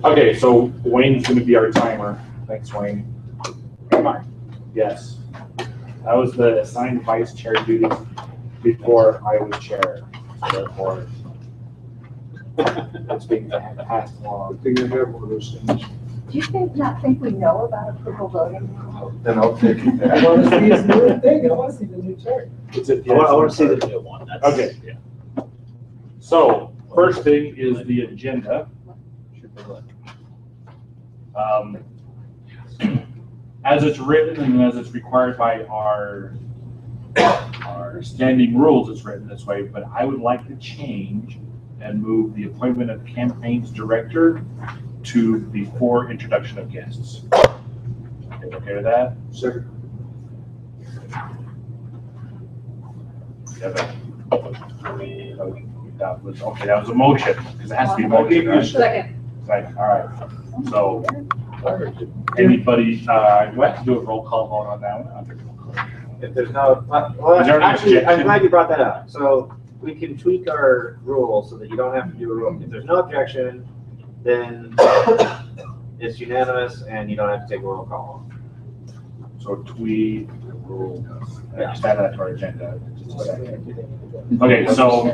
Okay, so Wayne's going to be our timer. Thanks, Wayne. Am I? Yes. That was the assigned vice chair duty before I was chair. So therefore, it's being passed along. Good thing I have one of those things. Do you not think we know about approval voting? Then I'll take it. I want to see his new thing. I want to see the new chart. It's a, I want to see the new one. That's, Okay. Yeah. So first thing is the agenda. As it's written and as it's required by our standing rules, it's written this way, but I would like to change and move the appointment of campaigns director to before introduction of guests. Okay with that? Second. That was okay. That was a motion because it has to be a motion. Right? Second. Second. All right. So anybody? We have to do a roll call vote on that one. If there's no, well, Is there any actually, I'm objection? glad you brought that up. So we can tweak our rules so that you don't have to do a rule. If there's no objection, then it's unanimous and you don't have to take a roll call. So tweet the rules. Just add that to our agenda. Just a second. Okay. So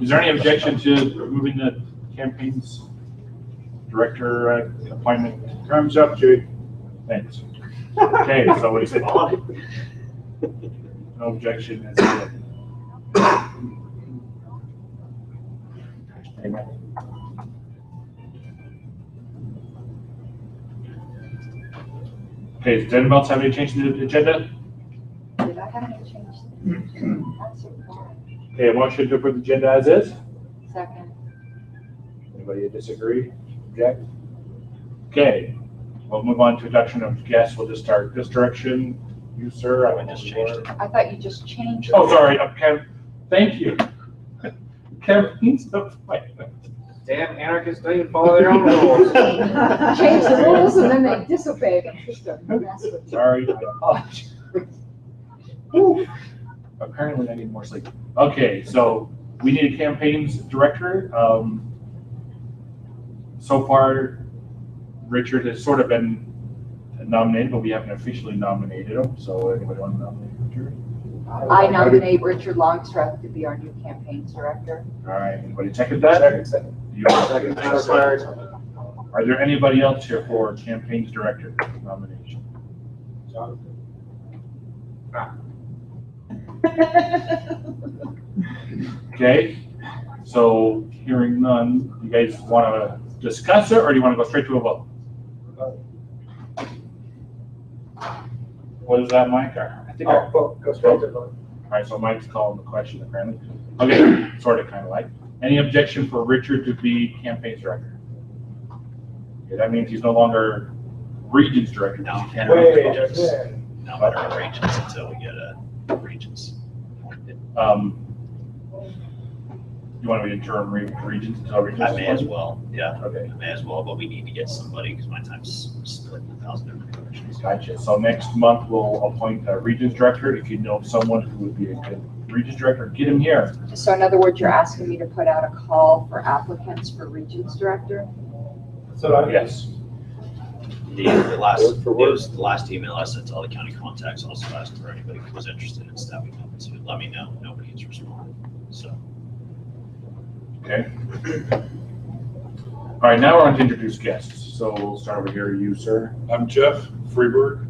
is there any objection to removing the campaigns director appointment? Time's up, Jay. Thanks. Okay. So what is it? No objection. Is it? Okay, does anyone else have any change to the agenda? Did I have any change? That's okay. Okay, a motion to approve the agenda as is. Second. Anybody disagree? Object? Okay, we'll move on to introduction of guests. We'll just start this direction. You, sir. I just changed it. I thought you just changed it. Oh, sorry. Thank you. Campaigns appointment. Damn anarchists don't even follow their own rules. Change the rules and then they disobey them. Just a mess with you. Sorry. I apologize. Whew. Apparently, I need more sleep. Okay, so we need a campaigns director. So far, Richard has sort of been nominated, but we haven't officially nominated him. So anybody want to nominate Richard? I nominate Richard Longstreth to be our new campaigns director. All right, anybody second that? Second. You want to Second, not required. Are there anybody else here for campaigns director nomination? Okay, so hearing none, you guys want to discuss it or do you want to go straight to a vote? What is that, Mike? I think Go straight to vote. All right, so Mike's calling the question apparently. Okay, sort of, kind of like. Any objection for Richard to be campaigns director? Okay, that means he's no longer regions director. No, He's Wait, regions. yeah. no better regions until we get a regions. You want to be interim regions until regions? I may as well, yeah, Okay, I may as well, but we need to get somebody because my time's split in 1,000 different directions. gotcha. So next month we'll appoint a regions director. If you know of someone who would be a good regions director, get him here. So in other words, you're asking me to put out a call for applicants for regions director? So Yes. The last, Word for word. it was the last email I sent to all the county contacts, also asked for anybody who was interested in stepping up to let me know. Nobody has responded, so. Okay. All right, now we're on to introduce guests. So we'll start over here. You, sir. I'm Jeff Freeberg.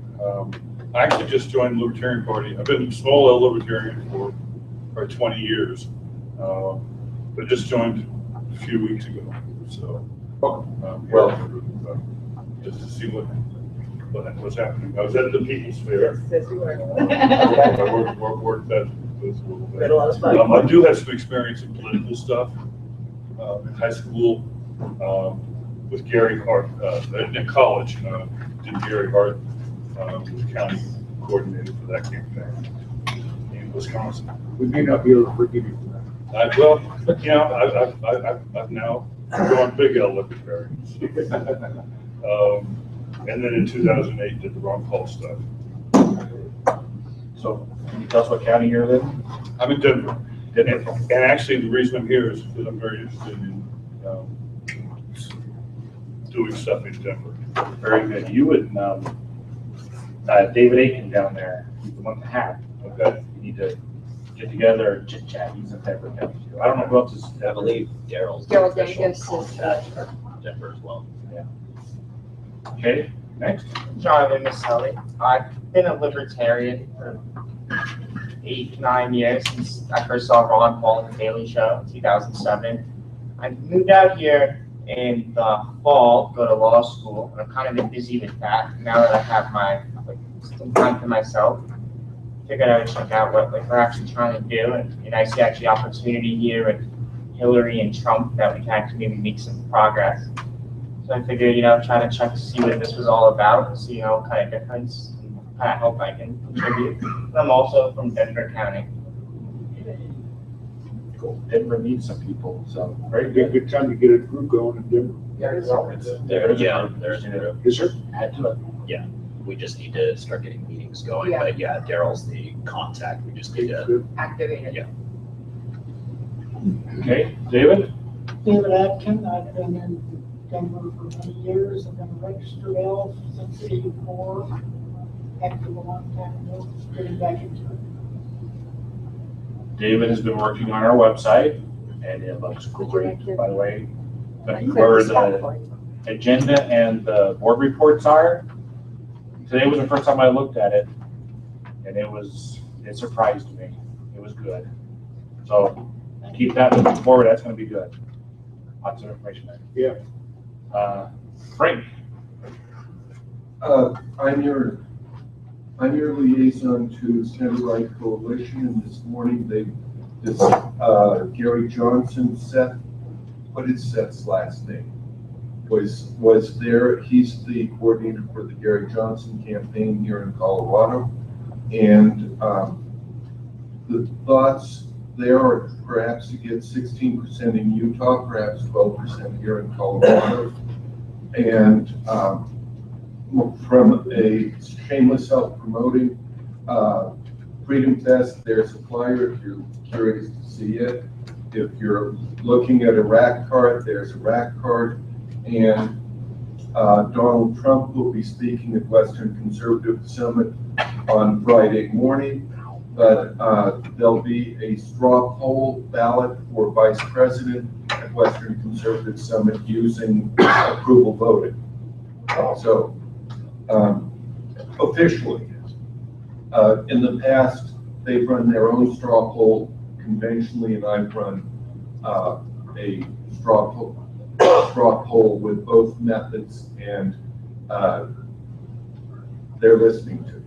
I actually just joined the Libertarian Party. I've been small L Libertarian for 20 years, but just joined a few weeks ago. So, just to see what's happening. I was at the People's Fair. Yes, you are. I worked that a little We bit. had a lot of fun. I do have some experience in political stuff. In high school, with Gary Hart, in college, did Gary Hart, was county coordinator for that campaign in Wisconsin. we may not be able to forgive you for that. I've now gone big L Libertarians. And then in 2008, did the Ron Paul stuff. So can you tell us what county you're in? I'm in Denver. Denver. And actually, the reason I'm here is because I'm very interested in doing stuff in Denver. Very good. You and, David Aiken down there, he's the one with the hat. Okay. You need to get together and chit chat. He's in Denver County too. I don't know who else is. I believe Daryl's the Daryl official Davis is, contact for Denver as well. Okay, next. Jonathan Maselli. I've been a libertarian for 8-9 years since I first saw Ron Paul on the Daily Show in 2007. I moved out here in the fall, to go to law school, and I've kind of been busy with that. Now that I have some time to myself, I figured I would check out what we're actually trying to do, and I see actually opportunity here with Hillary and Trump that we can actually maybe make some progress. So I figured, try to check to see what this was all about, and see, what kind of difference and what kind of help I can contribute. And I'm also from Denver County. Cool. Denver needs some people, so very It'd be a good. good time to get a group going in Denver. There's a group. Yes, sir. Add to it. We just need to start getting meetings going, Yeah. but yeah, Daryl's the contact, we just need to, Good. activated. Yeah. Okay, David? David Atkin, I've been in Denver for many years. I've been a registered elf since '84. Active a long time ago, getting back into it. David has been working on our website, and it looks great, by the way. But where the agenda and the board reports are, today was the first time I looked at it, and it surprised me. It was good. So keep that moving forward, that's gonna be good. Lots of information there. Yeah. Frank? I'm your liaison to Center Right Coalition, and this morning Gary Johnson, what is Seth's last name? Was there. He's the coordinator for the Gary Johnson campaign here in Colorado, and the thoughts there are perhaps to get 16% in Utah, perhaps 12% here in Colorado, and from a shameless self-promoting Freedom Fest, there's a flyer if you're curious to see it. If you're looking at a rack card, there's a rack card. And Donald Trump will be speaking at Western Conservative Summit on Friday morning. But there'll be a straw poll ballot for vice president at Western Conservative Summit using approval voting. So officially, in the past, they've run their own straw poll conventionally, and I've run a straw poll with both methods, and they're listening to it.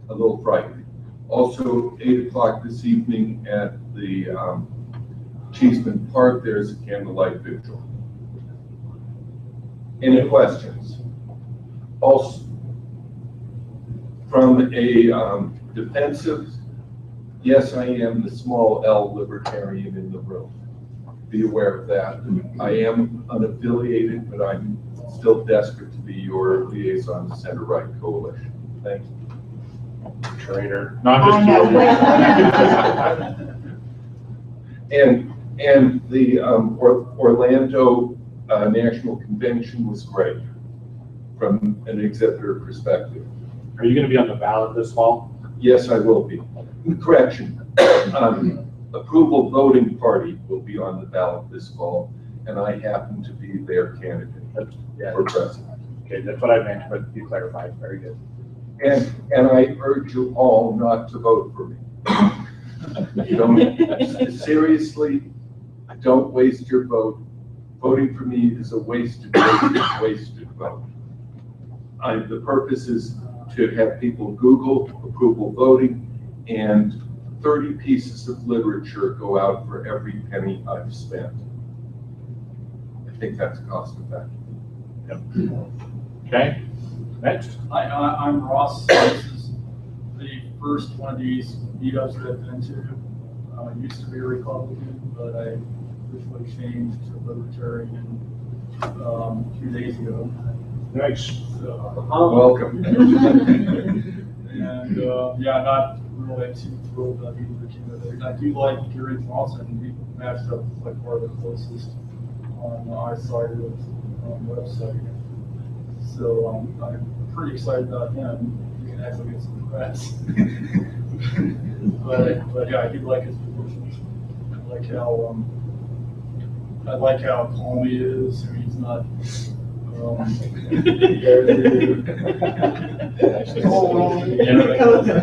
A little frightening. Also, 8 o'clock this evening at the Cheeseman Park, there's a candlelight vigil. Any questions? Also, from a defensive, yes, I am the small L libertarian in the room. Be aware of that. I am unaffiliated, but I'm still desperate to be your liaison to Center Right Coalition. Thank you. Traitor. No, I'm just kidding. And the Orlando National Convention was great from an exhibitor perspective. Are you gonna be on the ballot this fall? Yes, I will be. Correction. Approval voting party will be on the ballot this fall, and I happen to be their candidate for president. Okay, that's what I meant, but you clarified. Very good. And I urge you all not to vote for me. Don't, seriously, don't waste your vote. Voting for me is a wasted vote. The purpose is to have people Google approval voting, and 30 pieces of literature go out for every penny I've spent. I think that's cost effective. Yep. Okay, next. Hi, I'm Ross. This is the first one of these meetups that I've been to. I used to be a Republican, but I officially changed to Libertarian 2 days ago. Nice. Welcome. And yeah, not really too thrilled about either candidate. I do like Gary Johnson. We matched up like one of the closest on our side of the website. So I'm pretty excited about him. He can actually get some press. But yeah, I do like his positions. I like how calm he is. I mean, he's not.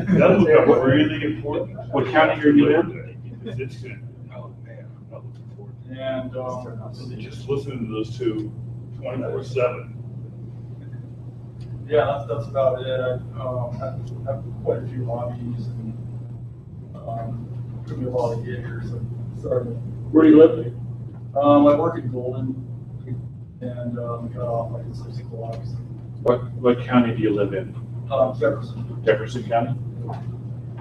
That'll become really important. What county are you in? It's good. Oh, man, I'm not looking forward to And it. Just listening to those two 24/7. yeah, that's about it. I have quite a few hobbies and took me a while to get here, so started. Where do you live? I work in Golden and got off like at 6 o'clock. What county do you live in? Jefferson. Jefferson County?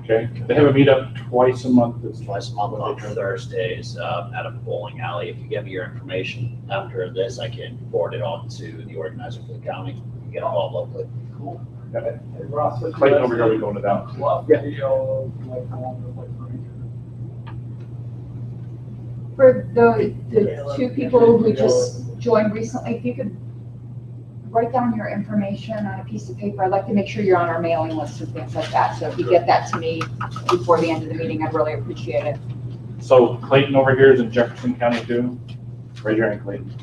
Okay, they have a meetup twice a month. It's Twice a month on Thursdays at a bowling alley. If you give me your information after this, I can forward it on to the organizer for the county. You can get involved locally. Cool. Got it. Hey, Ross, what's Clayton, your over here, last we going to that? name? Well, video, like, Frank. For the two people who just joined recently, if you could write down your information on a piece of paper, I'd like to make sure you're on our mailing list and things like that. So if you get that to me before the end of the meeting, I'd really appreciate it. So Clayton over here is in Jefferson County too? Raise your hand, Clayton.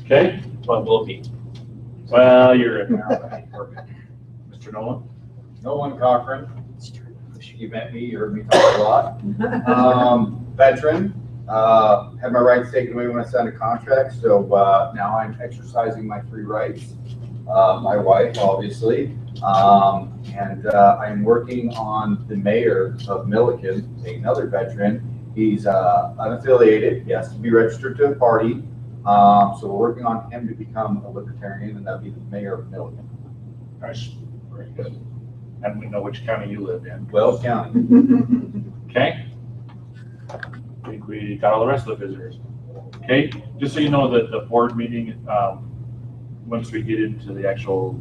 Okay, But will be. well, you're in now. Perfect. Mr. Nolan? Nolan Cochran. You met me, you heard me talk a lot. Veteran, had my rights taken away when I signed a contract, so now I'm exercising my free rights. My wife, obviously, and I'm working on the mayor of Milliken, another veteran. He's unaffiliated, he has to be registered to a party, so we're working on him to become a Libertarian, and that'll be the mayor of Milliken. Nice, very good. And we know which county you live in. Wells County. Okay? I think we got all the rest of the visitors. Okay, just so you know that the board meeting, once we get into the actual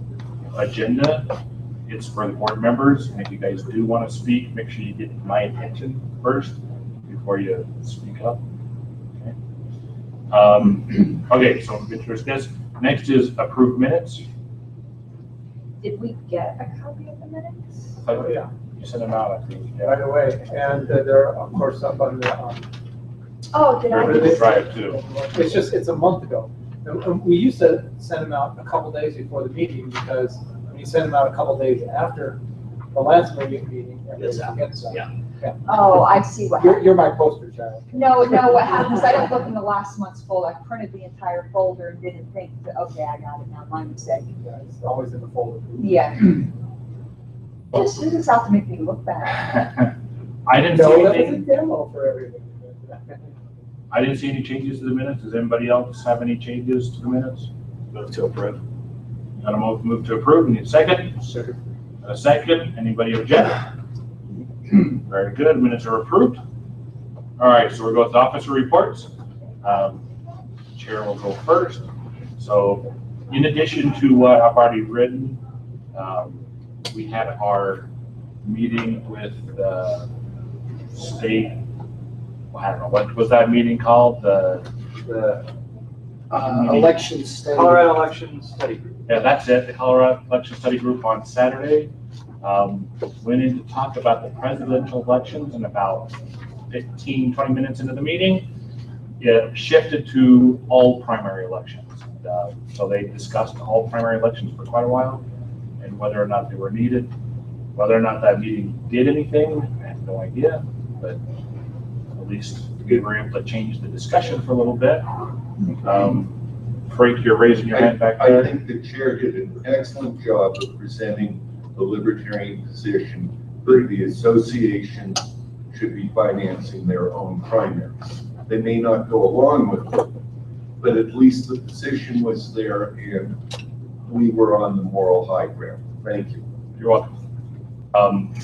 agenda, it's for the board members. And if you guys do want to speak, make sure you get my attention first before you speak up. Okay, okay, so visitors, this. Next is approved minutes. Did we get a copy of the minutes? Oh, yeah. You sent them out, I think. Yeah. Right away, and there are, of course, up on the, Oh, did I? River Drive too. it's a month ago. And we used to send them out a couple days before the meeting, because when you send them out a couple days after the last meeting, everybody forgets them. Yeah. Oh, I see what You're happened. my poster child. No, what happens, I don't look in the last month's folder. I printed the entire folder and didn't think, that, okay, I got it now, my mistake. Yeah, it's always in the folder. Yeah. This is out to make me look bad. I didn't No, see that was a anything. demo for everything. I didn't see any changes to the minutes. Does anybody else have any changes to the minutes? Move to approve. Got a move to approve. Need a second? Second. A second. Anybody object? Very good. Minutes are approved. All right, so we'll go with officer reports. Chair will go first. So in addition to what I've already written, we had our meeting with the state. I don't know, what was that meeting called? The Election study. Colorado Election Study Group. Yeah, that's it, the Colorado Election Study Group on Saturday. Went in to talk about the presidential elections, and about 15, 20 minutes into the meeting, it shifted to all primary elections. So they discussed all primary elections for quite a while, and whether or not they were needed. Whether or not that meeting did anything, I have no idea, but at least we were able to change the discussion for a little bit. Frank, you're raising your hand back I there. think the chair did an excellent job of presenting the libertarian position that the association should be financing their own primaries. They may not go along with it, but at least the position was there and we were on the moral high ground. Thank you. You're welcome.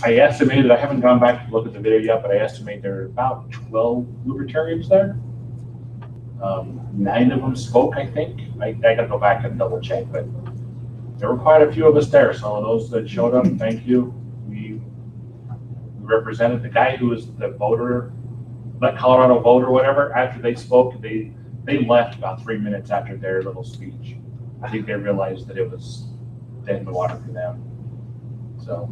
I estimated, I haven't gone back to look at the video yet, but I estimate there are about 12 libertarians there. 9 of them spoke, I think. I gotta go back and double check, but there were quite a few of us there. So those that showed up, thank you. We represented the guy who was the voter, the Colorado vote or whatever. After they spoke, they left about 3 minutes after their little speech. I think they realized that it was dead in the water for them. So,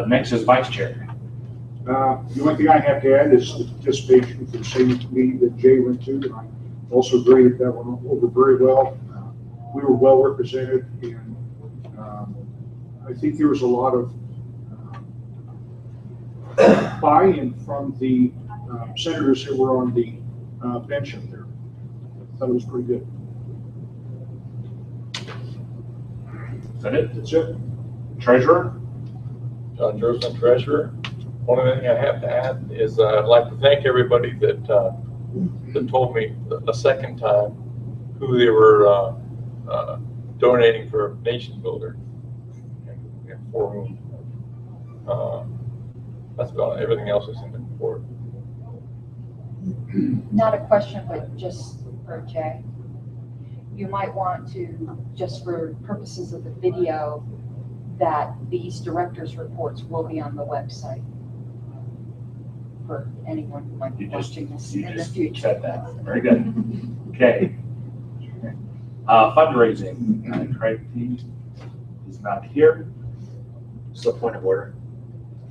next is vice chair. The only thing I have to add is the participation for the same meeting that Jay went to, and I also graded that one over very well. We were well represented, and I think there was a lot of buy-in from the senators that were on the bench up there. I thought it was pretty good. Is that it? That's it. Treasurer? John Joseph, Treasurer. Only thing I have to add is I'd like to thank everybody that told me the second time who they were donating for Nation Builder and for whom. That's about everything else is in the report. Not a question, but just for Jay. You might want to, just for purposes of the video, that these directors' reports will be on the website for anyone who might be watching this You in the just future. said that. Very good. Okay. Fundraising. Craig T is not here. So point of order.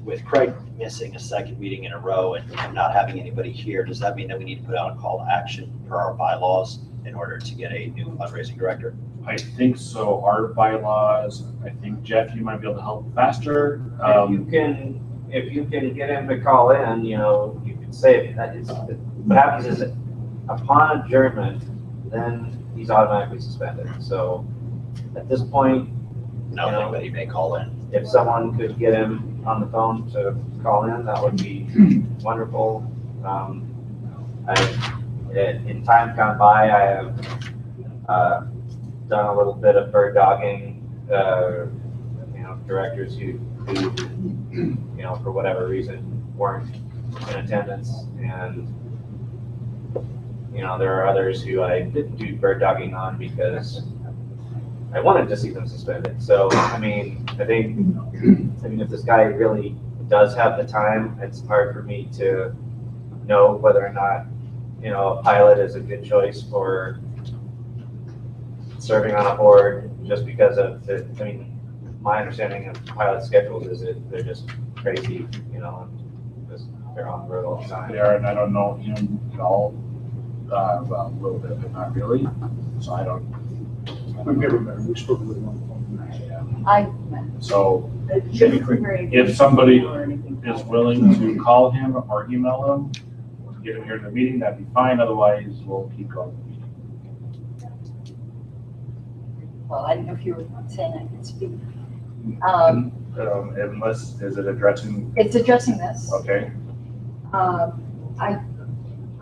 With Craig missing a second meeting in a row and not having anybody here, does that mean that we need to put out a call to action per our bylaws in order to get a new fundraising director? I think so. Our bylaws, I think, Jeff, you might be able to help faster. If you can get him to call in, you know, you can say that is, what happens is that upon adjournment, then he's automatically suspended. So at this point, Nothing, but he may call in. if someone could get him on the phone to call in, that would be wonderful. In time gone by, I have done a little bit of bird dogging, directors who, for whatever reason, weren't in attendance, and there are others who I didn't do bird dogging on because I wanted to see them suspended. So, I think if this guy really does have the time, it's hard for me to know whether or not, a pilot is a good choice for serving on a board just because of my understanding of pilot schedules is that they're just crazy, they're on the road all the time. They are, and I don't know him at all. Well, a little bit, but not really. So I don't. We've never met him. We spoke with him on the phone. So if somebody is willing to call him or email him, get him here to the meeting, that'd be fine. Otherwise, we'll keep going. Well, I didn't know if you were saying I could speak. Unless, is it addressing? It's addressing this. Okay.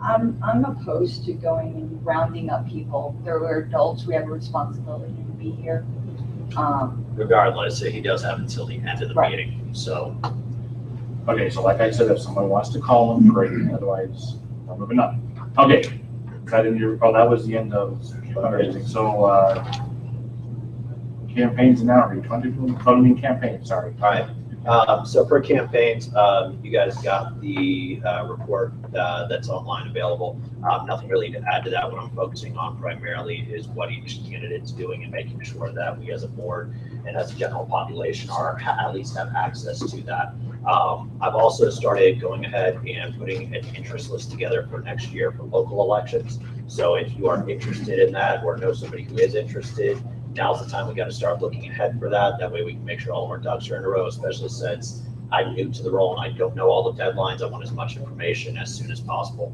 I'm opposed to going and rounding up people. They're adults. We have a responsibility to be here. Regardless, he does have until the end of the meeting, so. Okay, so like I said, if someone wants to call him, great. Otherwise, we're moving on. Okay. That that was the end of fundraising. So, campaigns and outreach. Funding campaigns, sorry. All right. So for campaigns, you guys got the report that's online available. Nothing really to add to that. What I'm focusing on primarily is what each candidate's doing and making sure that we as a board and as a general population at least have access to that. I've also started going ahead and putting an interest list together for next year for local elections. So if you are interested in that or know somebody who is interested, now's the time we got to start looking ahead for that. That way we can make sure all of our ducks are in a row, especially since I'm new to the role and I don't know all the deadlines. I want as much information as soon as possible.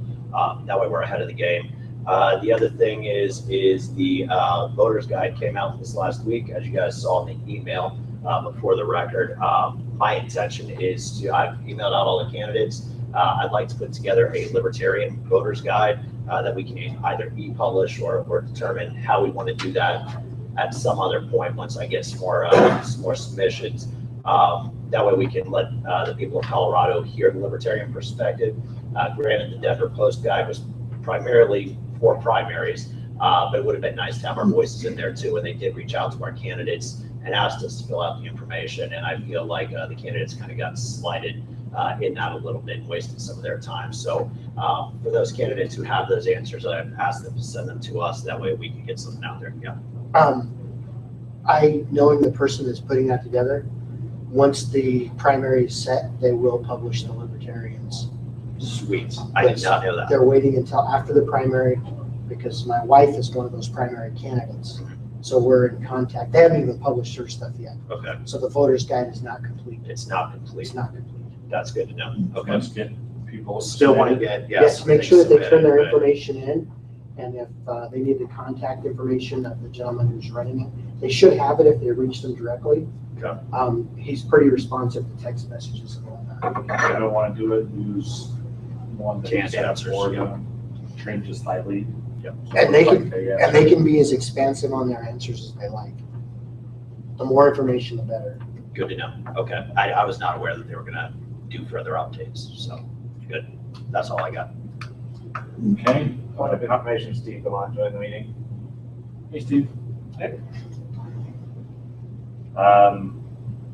That way we're ahead of the game. The other thing is the voters guide came out this last week, as you guys saw in the email before the record. My intention is I've emailed out all the candidates. I'd like to put together a Libertarian voters guide that we can either e-publish or determine how we want to do that at some other point once I get some more submissions. That way we can let the people of Colorado hear the Libertarian perspective. Granted, the Denver Post guide was primarily for primaries, but it would have been nice to have our voices in there too. And they did reach out to our candidates and asked us to fill out the information. And I feel like the candidates kind of got slighted in that a little bit and wasted some of their time. So for those candidates who have those answers, I've asked them to send them to us. That way we can get something out there together. Knowing the person that's putting that together, once the primary is set, they will publish the Libertarians. Sweet. I did not know that. They're waiting until after the primary because my wife is one of those primary candidates. So we're in contact. They haven't even published their stuff yet. Okay. So the voter's guide is not complete. It's not complete. It's not complete. That's good to know. Okay. Let's get people. Still want to get, Yes, make sure that they turn their submitted, information in. And if they need the contact information of the gentleman who's running it, they should have it if they reach them directly. Okay. He's pretty responsive to text messages and all that. If I don't want to do it, use one that Canned set up answers, for yeah. them, train just slightly. Yep. So And they it's can, like they, and they can be as expansive on their answers as they like. The more information, the better. Good to know. Okay. I was not aware that they were gonna do further updates, so good. That's all I got. Okay. Point of information, Steve, come on, join the meeting. Hey, Steve. Hey.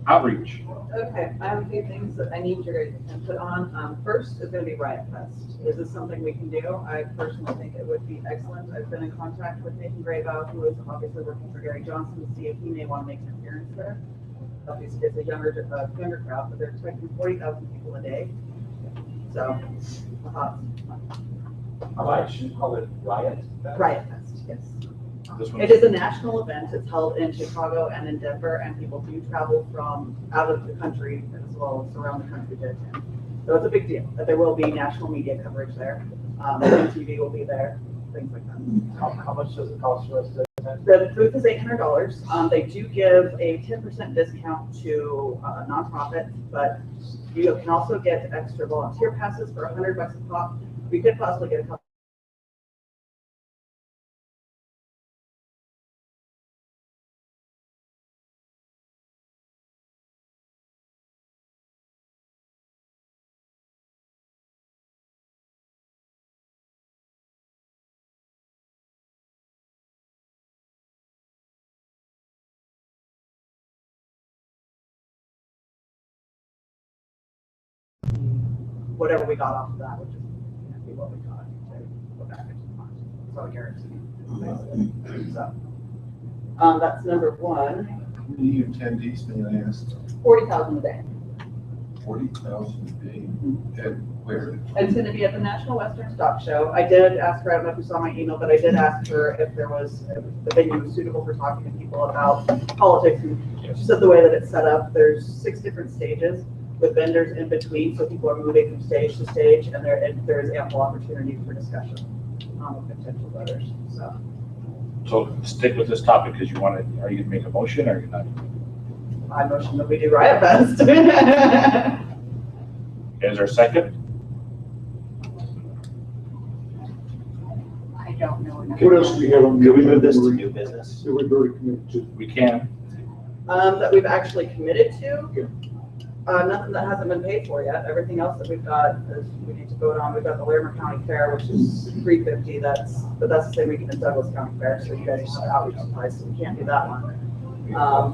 Outreach. Okay, I have a few things that I need your input on. First is gonna be Riot Fest. Is this something we can do? I personally think it would be excellent. I've been in contact with Nathan Graybow, who is obviously working for Gary Johnson, to see if he may want to make an appearance there. Obviously, it's a younger crowd, but they're expecting 40,000 people a day. So, I should call it Riot. Riot Fest, yes. This one. It is a national event. It's held in Chicago and in Denver, and people do travel from out of the country as well as around the country to attend. So it's a big deal, that there will be national media coverage there. TV will be there, things like that. How much does it cost for us to attend? The booth is $800. They do give a 10% discount to nonprofits, but you can also get extra volunteer passes for $100 a pop. We could possibly get a couple. Whatever we got off of that, which is be what we got to go back into the fund. So I guarantee. So, that's number one. How many attendees, may I ask? 40,000 a day. 40,000 a day? And where? It's going to be at the National Western Stock Show. I did ask her, I don't know if you saw my email, but I did ask her if the venue was suitable for talking to people about politics. And she said the way that it's set up, there's 6 different stages with vendors in between, so people are moving from stage to stage, and there is ample opportunity for discussion with potential voters. So stick with this topic because you want to, are you going to make a motion or you're not? I motion that we do Riot Fest. Is there a second? I don't know enough. What else do we have on the? Can we move this to new business? That we've already committed to. We can. That we've actually committed to. Nothing that hasn't been paid for yet. Everything else that we've got is we need to vote on. We've got the Larimer County Fair, which is $350. But that's the same weekend as Douglas County Fair, so you guys just have outreach supplies, so we can't do that one.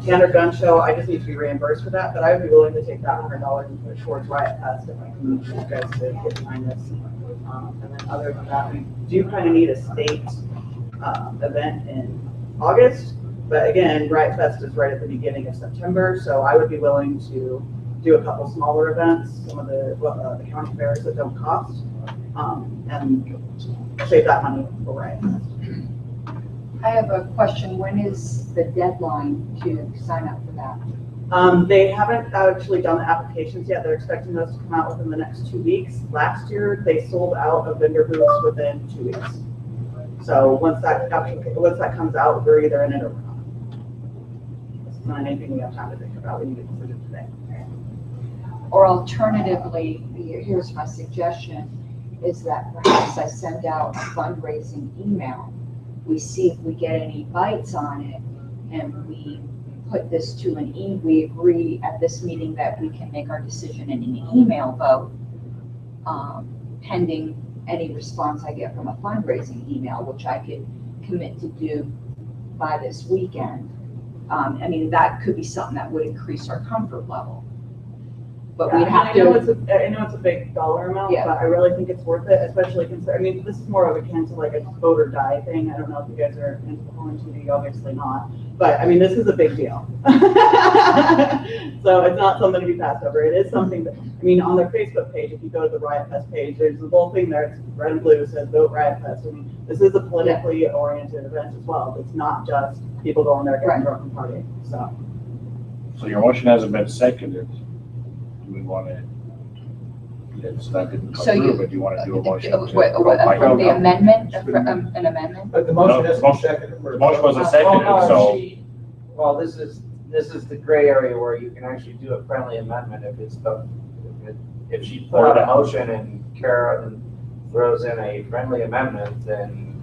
Cantor Gun Show, I just need to be reimbursed for that, but I would be willing to take that $100 and put it towards Riot Fest if I can get you guys to get behind this. And then other than that, we do kind of need a state event in August. But again, Riot Fest is right at the beginning of September, so I would be willing to do a couple smaller events, some of the county fairs that don't cost, and save that money for Riot Fest. I have a question. When is the deadline to sign up for that? They haven't actually done the applications yet. They're expecting those to come out within the next 2 weeks. Last year, they sold out of vendor booths within 2 weeks. So once that comes out, we're either in it or we're not. It's not anything we have time to think about. We need a decision today. Or alternatively, here's my suggestion, is that perhaps I send out a fundraising email. We see if we get any bites on it, and we put this to we agree at this meeting that we can make our decision in an email vote, pending any response I get from a fundraising email, which I could commit to do by this weekend. I mean, that could be something that would increase our comfort level. but Yeah, we'd have I know it's to, a, I know it's a big dollar amount, Yeah. but I really think it's worth it, especially considering, I mean, this is more of akin to like a vote or die thing. I don't know if you guys are into the whole TV, obviously not, but I mean, this is a big deal. So it's not something to be passed over. It is something that, I mean, on their Facebook page, if you go to the Riot Fest page, there's a little thing there, it's red and blue, says vote Riot Fest. I mean, this is a politically oriented event as well. It's not just people going there getting drunk and partying, so. So your motion hasn't been seconded. Do we want to, so that didn't come So you- through, but do you want to do a motion? what, to- from the No, amendment, an amendment? But the No, motion the hasn't been seconded. The motion wasn't seconded, so. Well, this is the gray area where you can actually do a friendly amendment if it's the, if she put out a motion and Karen throws in a friendly amendment, then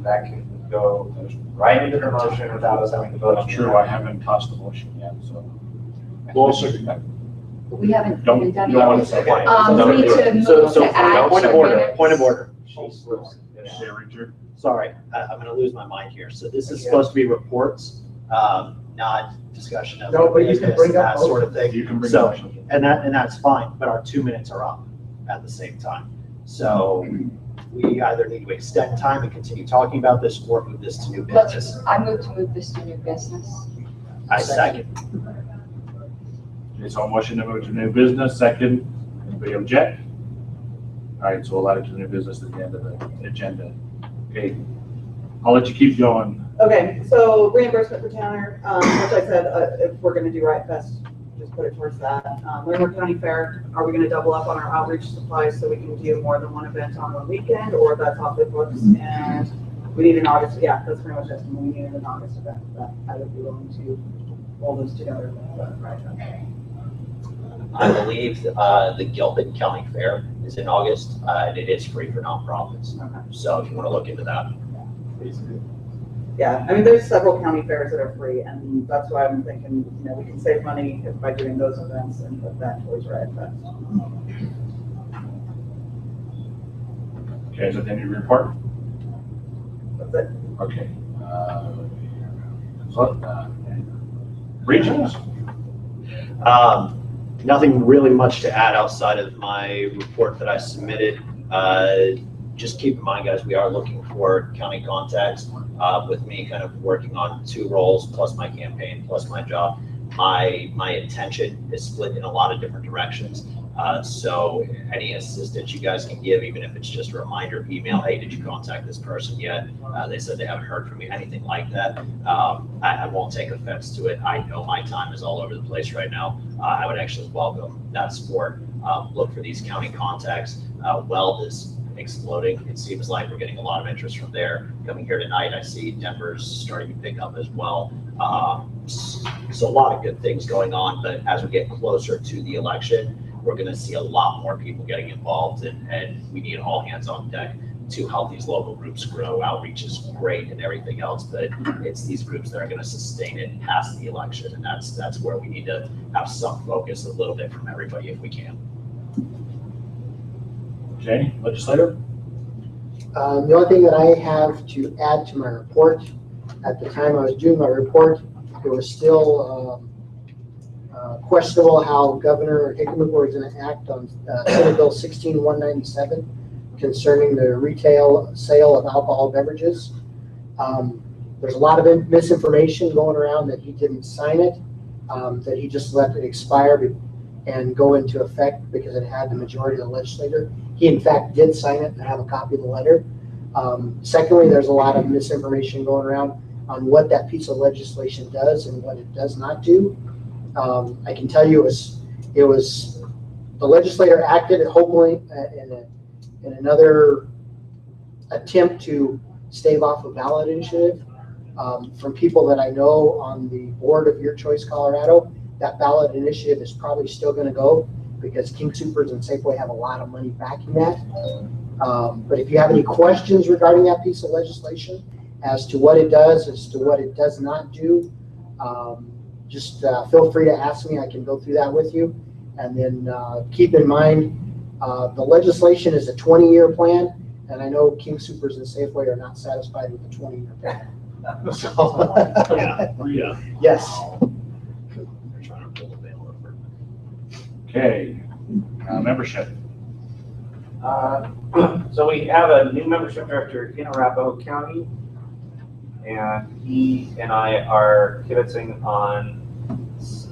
that can go right into the motion without us having to vote on it. That's true, I haven't tossed the motion yet, so. Well, second. We haven't Don't, even done you don't want it. to second. We need to move to add. Point of order, point of order. Say, Richard. Sorry, I'm gonna lose my mind here. So this is supposed to be reports, not discussion of. No, but you can bring up that sort of thing. You can bring So, the motion. and that's fine, but our 2 minutes are up at the same time. So we either need to extend time and continue talking about this or move this to new business. I move to move this to new business. I second. Okay, so a motion to move to new business, second. Anybody object? All right, so we'll add it to new business at the end of the agenda. Okay, I'll let you keep going. Okay, so reimbursement for Tanner, which I said, if we're gonna do Riot Fest, just put it towards that. Larimer County Fair, are we gonna double up on our outreach supplies so we can do more than one event on one weekend, or that's off the books? And we need an August, yeah, that's pretty much it, we need an August event, that I would be willing to roll those together with the Riot Fest. I believe the Gilpin County Fair is in August, and it is free for nonprofits. So if you want to look into that. Yeah, I mean, there's several county fairs that are free, and that's why I'm thinking, you know, we can save money by doing those events and put that towards Riot Fest. Okay, is that the end of your report? That's it. Okay. Regions? Nothing really much to add outside of my report that I submitted. Just keep in mind, guys, we are looking for county contacts with me kind of working on 2 roles, plus my campaign, plus my job. My attention is split in a lot of different directions. So any assistance you guys can give, even if it's just a reminder email, hey, did you contact this person yet? They said they haven't heard from me, anything like that. I won't take offense to it. I know my time is all over the place right now. I would actually welcome that support. Look for these county contacts. Weld is exploding. It seems like we're getting a lot of interest from there. Coming here tonight, I see Denver's starting to pick up as well. So a lot of good things going on, but as we get closer to the election, we're going to see a lot more people getting involved, and we need all hands on deck to help these local groups grow. Outreach is great and everything else, but it's these groups that are going to sustain it past the election, and that's where we need to have some focus a little bit from everybody if we can. Janie, legislator? The only thing that I have to add to my report, at the time I was doing my report, it was still questionable how Governor Hickenlooper was going to act on Senate Bill 16197 concerning the retail sale of alcohol beverages. There's a lot of misinformation going around that he didn't sign it, that he just let it expire and go into effect because it had the majority of the legislature. He in fact did sign it, and I have a copy of the letter. Secondly, there's a lot of misinformation going around on what that piece of legislation does and what it does not do. I can tell you it was the legislator acted hopefully in another attempt to stave off a ballot initiative. From people that I know on the board of Your Choice Colorado, that ballot initiative is probably still going to go because King Soopers and Safeway have a lot of money backing that. But if you have any questions regarding that piece of legislation as to what it does, as to what it does not do, just feel free to ask me. I can go through that with you. And then keep in mind, the legislation is a 20-year plan, and I know King Soopers and Safeway are not satisfied with the 20-year plan. So, yeah. Yes. Okay, membership. So we have a new membership director in Arapahoe County, and he and I are kibitzing on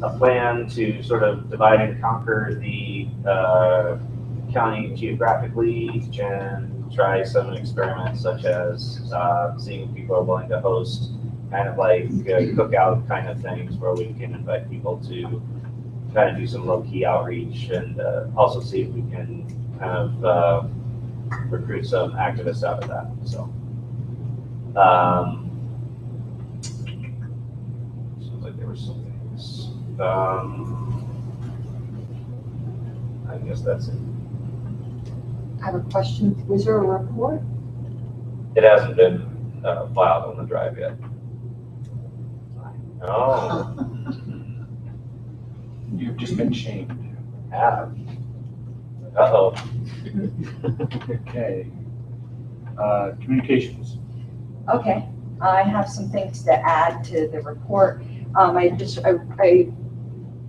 a plan to sort of divide and conquer the county geographically and try some experiments such as seeing if people are willing to host kind of like cookout kind of things where we can invite people to kind of do some low-key outreach and also see if we can kind of recruit some activists out of that. So, seems like there were some things. I guess that's it. I have a question. Was there a report? It hasn't been filed on the drive yet. Oh. You've just been shamed. Have. Uh-oh. Okay. Communications. Okay, I have some things to add to the report. I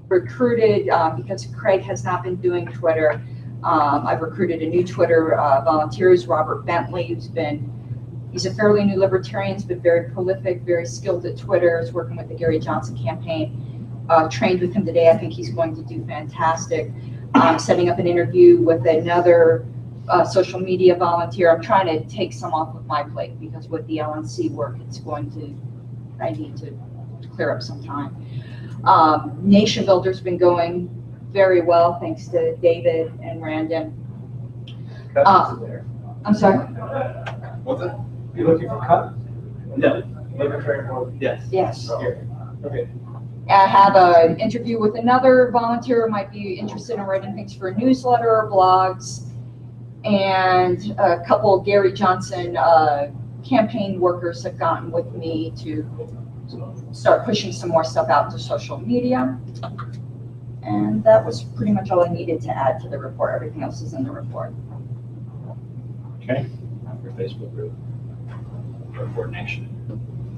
recruited, because Craig has not been doing Twitter, I've recruited a new Twitter volunteer, Robert Bentley, he's a fairly new libertarian, he's been very prolific, very skilled at Twitter, is working with the Gary Johnson campaign. Trained with him today, I think he's going to do fantastic. Setting up an interview with another social media volunteer. I'm trying to take some off of my plate because with the LNC work, I need to clear up some time. Nation Builder's been going very well, thanks to David and Randon. I'm sorry? What's it? You looking for cut? No. Yes. Yes. Okay. I have an interview with another volunteer who might be interested in writing things for a newsletter or blogs, and a couple of Gary Johnson campaign workers have gotten with me to start pushing some more stuff out to social media. And that was pretty much all I needed to add to the report. Everything else is in the report. Okay. Your Facebook group for coordination.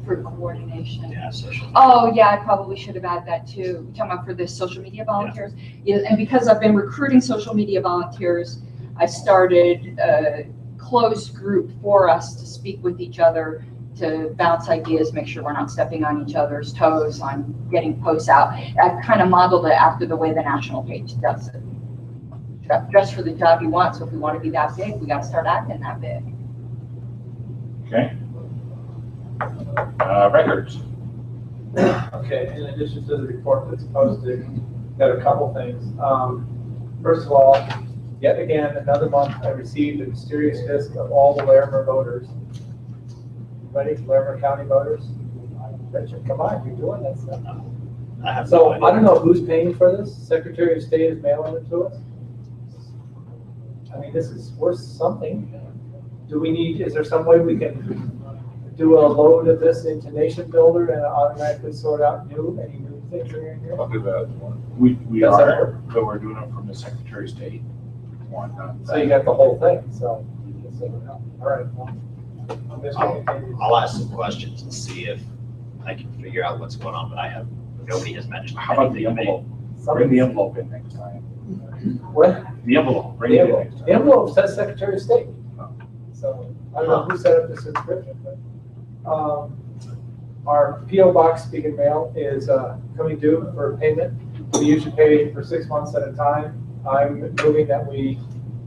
For coordination. Yeah, social. Oh, yeah, I probably should have added that too. You're talking about for the social media volunteers? Yeah, and because I've been recruiting social media volunteers, I started a closed group for us to speak with each other, to bounce ideas, make sure we're not stepping on each other's toes on getting posts out. I've kind of modeled it after the way the national page does it. Dress for the job you want, so if we want to be that big, we got to start acting that big. Okay. Records. Okay, in addition to the report that's posted, got a couple things. First of all, yet again, another month, I received a mysterious list of all the Larimer voters. Ready, Larimer County voters? Richard, come on, you're doing that stuff. So I don't know who's paying for this. Secretary of State is mailing it to us. I mean, this is worth something. Is there some way we can do a load of this into Nation Builder and automatically sort out any new things that are in here? I'll do that one. We are, but we're doing it from the Secretary of State one. So you got the whole thing, so. All right. Well, I'll ask some questions and see if I can figure out what's going on, but nobody has mentioned. How about the envelope? Bring the envelope in next time. What? The envelope, bring it in next time. The envelope says Secretary of State. So I don't know who set up this inscription, but our PO box, Speak & Mail, is coming due for payment. We usually pay for 6 months at a time. I'm moving that we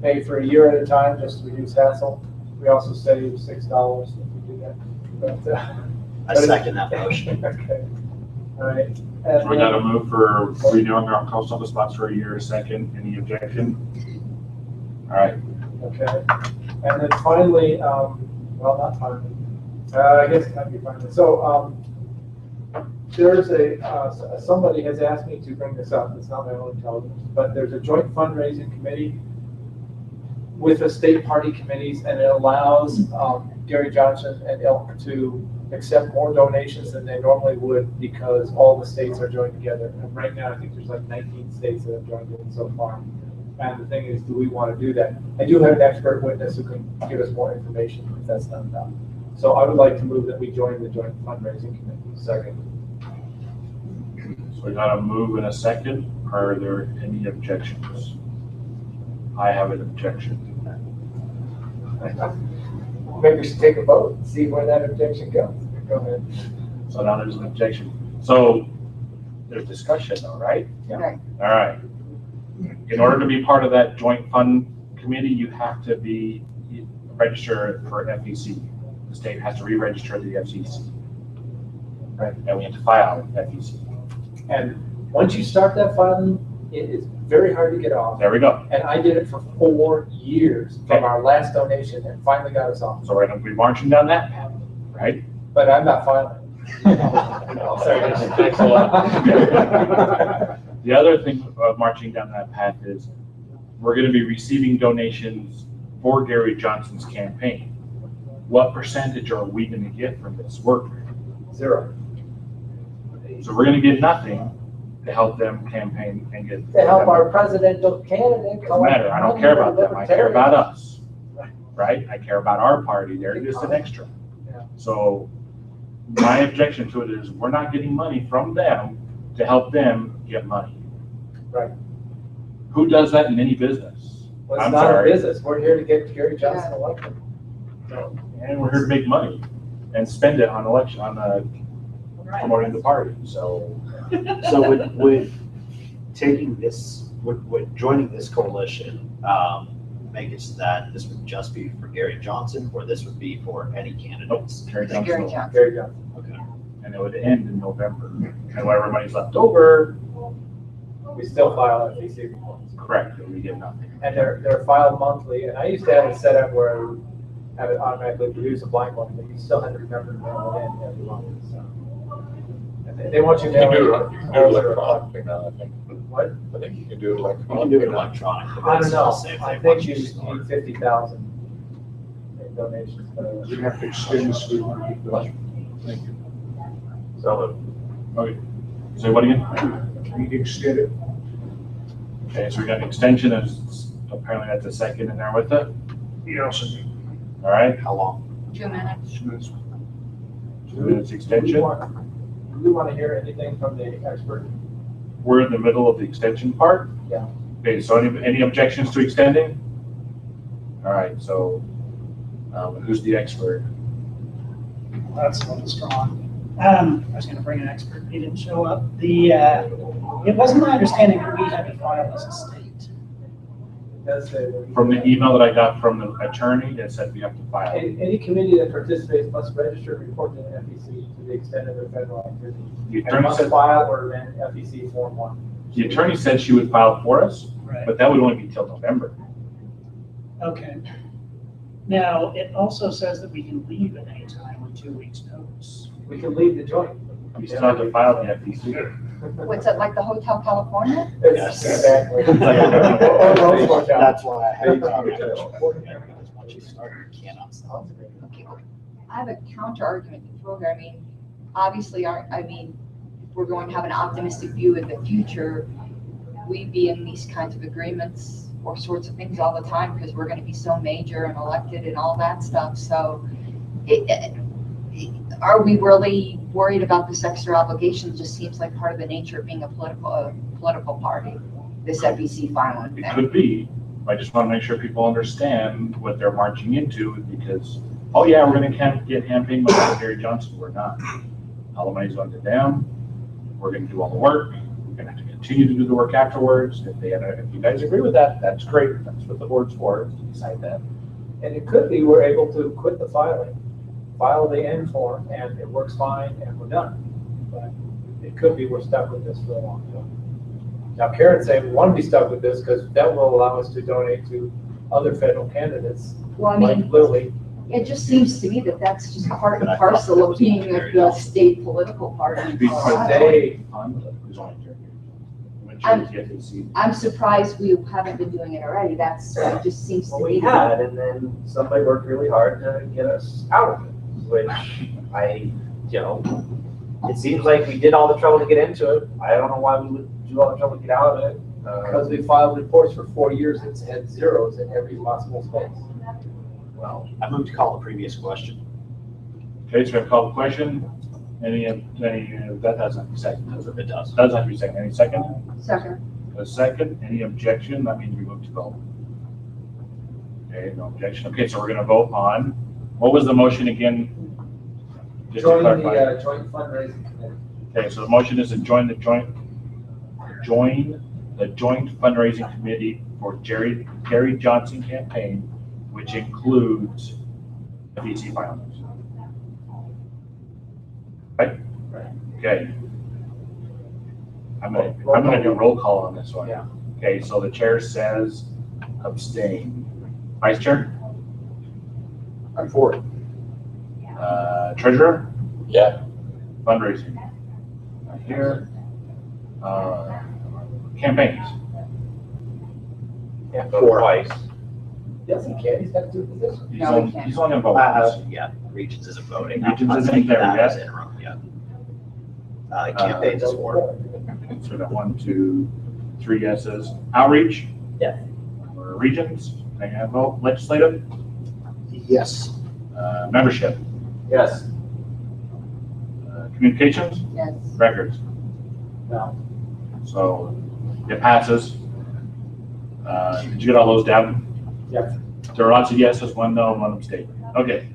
pay for a year at a time just to reduce hassle. We also save $6 if we do that. But, I second that motion. Okay. All right. So we got a move for redoing our cost office spots for a year. Second, any objection? All right. Okay. And then finally, well, not finally. I guess it might be finally. So there's somebody has asked me to bring this up. It's not my own intelligence, but there's a joint fundraising committee with the state party committees, and it allows Gary Johnson and Elk to accept more donations than they normally would because all the states are joined together. And right now, I think there's like 19 states that have joined in so far. And the thing is, do we want to do that? I do have an expert witness who can give us more information if that's not done. So I would like to move that we join the joint fundraising committee. Second. So we got a move and a second. Are there any objections? I have an objection. Maybe we should take a vote and see where that objection goes. Go ahead. So now there's an objection. So there's discussion though, right? Yeah. Right. All right. In order to be part of that joint fund committee, you have to be registered for FEC. The state has to re-register the FCC. Right. And we have to file FEC. And once you start that filing, it is very hard to get off. There we go. And I did it for 4 years from our last donation and finally got us off. So we're going to be marching down that path, right? But I'm not filing. Thanks a lot. The other thing of marching down that path is we're going to be receiving donations for Gary Johnson's campaign. What percentage are we going to get from this work? 0. So we're going to get nothing to help them campaign and get. To help our presidential candidate. Doesn't matter. I don't care about them. I care about us, right? I care about our party. They're just an extra. So my objection to it is we're not getting money from them to help them get money. Right. Who does that in any business? Well, it's I'm not sorry. a business. We're here to get Gary Johnson elected. And we're here to make money and spend it on election, on promoting the party. So would taking this, would joining this coalition, make it so that this would just be for Gary Johnson, or this would be for any candidates? Gary Gary Johnson. Johnson. Gary Johnson. Okay. And it would end in November. And whatever money's left over, We still file FEC reports. correct, we get nothing. And they're filed monthly. And I used to have it set up where I would have it automatically produce a blank one, but you still have to remember to mail it in every month. So. And they want you to You can mail do it. it electronically now, I think. What? I think you can do it You can electronically. do it electronically. I don't know. Say if I they think want you to need 50,000 in donations. You have to extend this to Thank you. So, Okay. Say what again? you can extend it. Okay, so we got an extension, and apparently that's a second in there with it. Yes. All right, How long? 2 minutes. 2 minutes extension. Do you want to hear anything from the expert? We're in the middle of the extension part. Yeah. Okay, so any objections to extending? All right, so who's the expert? That's a little strong. I was gonna bring an expert, he didn't show up. It wasn't my understanding that we had to file as a state. Does say that From the email that I got from the attorney, it said we have to file. any committee that participates must register and report to the FEC to the extent of their federal activity. The And attorney must said, file or amend FEC Form 1. the attorney said she would file for us, Right. but that would only be till November. Okay. Now, it also says that we can leave at any time with 2 weeks' notice. We can leave the joint. We still have to file the FEC. What's it, like the Hotel California? Yes, exactly. That's why I had. Because once you start, you cannot stop. I have a counter argument to throw here. I mean, obviously, if we're going to have an optimistic view of the future, we be in these kinds of agreements or sorts of things all the time because we're going to be so major and elected and all that stuff. So are we really worried about this extra obligation? It just seems like part of the nature of being a political party, this FEC filing It thing. could be. I just want to make sure people understand what they're marching into because, oh yeah, we're going to get campaign money from Gary Johnson. We're not. All the money's going to them. We're going to do all the work. We're going to have to continue to do the work afterwards. If you guys agree with that, that's great. That's what the board's for, is to decide that. And it could be we're able to quit the filing, file the end form, and it works fine, and we're done. But it could be we're stuck with this for a long time. Now, Karen's saying we want to be stuck with this because that will allow us to donate to other federal candidates, Well, I like mean, Lily. it just seems to me that that's just part and parcel of being a state political party. Because they fund who's on it. I'm surprised we haven't been doing it already. It just seems to well, me. we had, and then somebody worked really hard to get us out of it, which it seems like we did all the trouble to get into it. I don't know why we would do all the trouble to get out of it. Because we filed reports for 4 years that's had zeros in every possible space. Well, I moved to call the previous question. Okay, so we have a call the question. That doesn't have to be second, does it? It does. Doesn't have to be second. Any second? Second. A second, any objection? That means we move to vote. Okay, no objection. Okay, so we're gonna vote on, what was the motion again? Just to Join clarify. the joint fundraising committee. Okay, so the motion is to join the joint fundraising committee for Gary Johnson campaign, which includes the VC filings. Right? Okay. I'm gonna do a roll call on this one. Yeah. Okay, so the chair says abstain. Vice chair? I'm for it. Treasurer? Yeah. Fundraising. Right here. Campaigns. Yeah. Vote twice. Yes, he can, he's got two positions. He's No, we on, can't. he's on a vote. Yeah, Regions isn't voting. Regions I'm isn't thinking there that yet? as interim, yeah. Campaigns is for. So that 1, 2, 3 yeses. Outreach? Yes. Or regions? May I have vote? Legislative? Yes. Membership? Yes. Communications? Yes. Records? No. So it passes. Did you get all those down? Yes. There are lots of yeses, 1 no, and 1 abstain. Okay.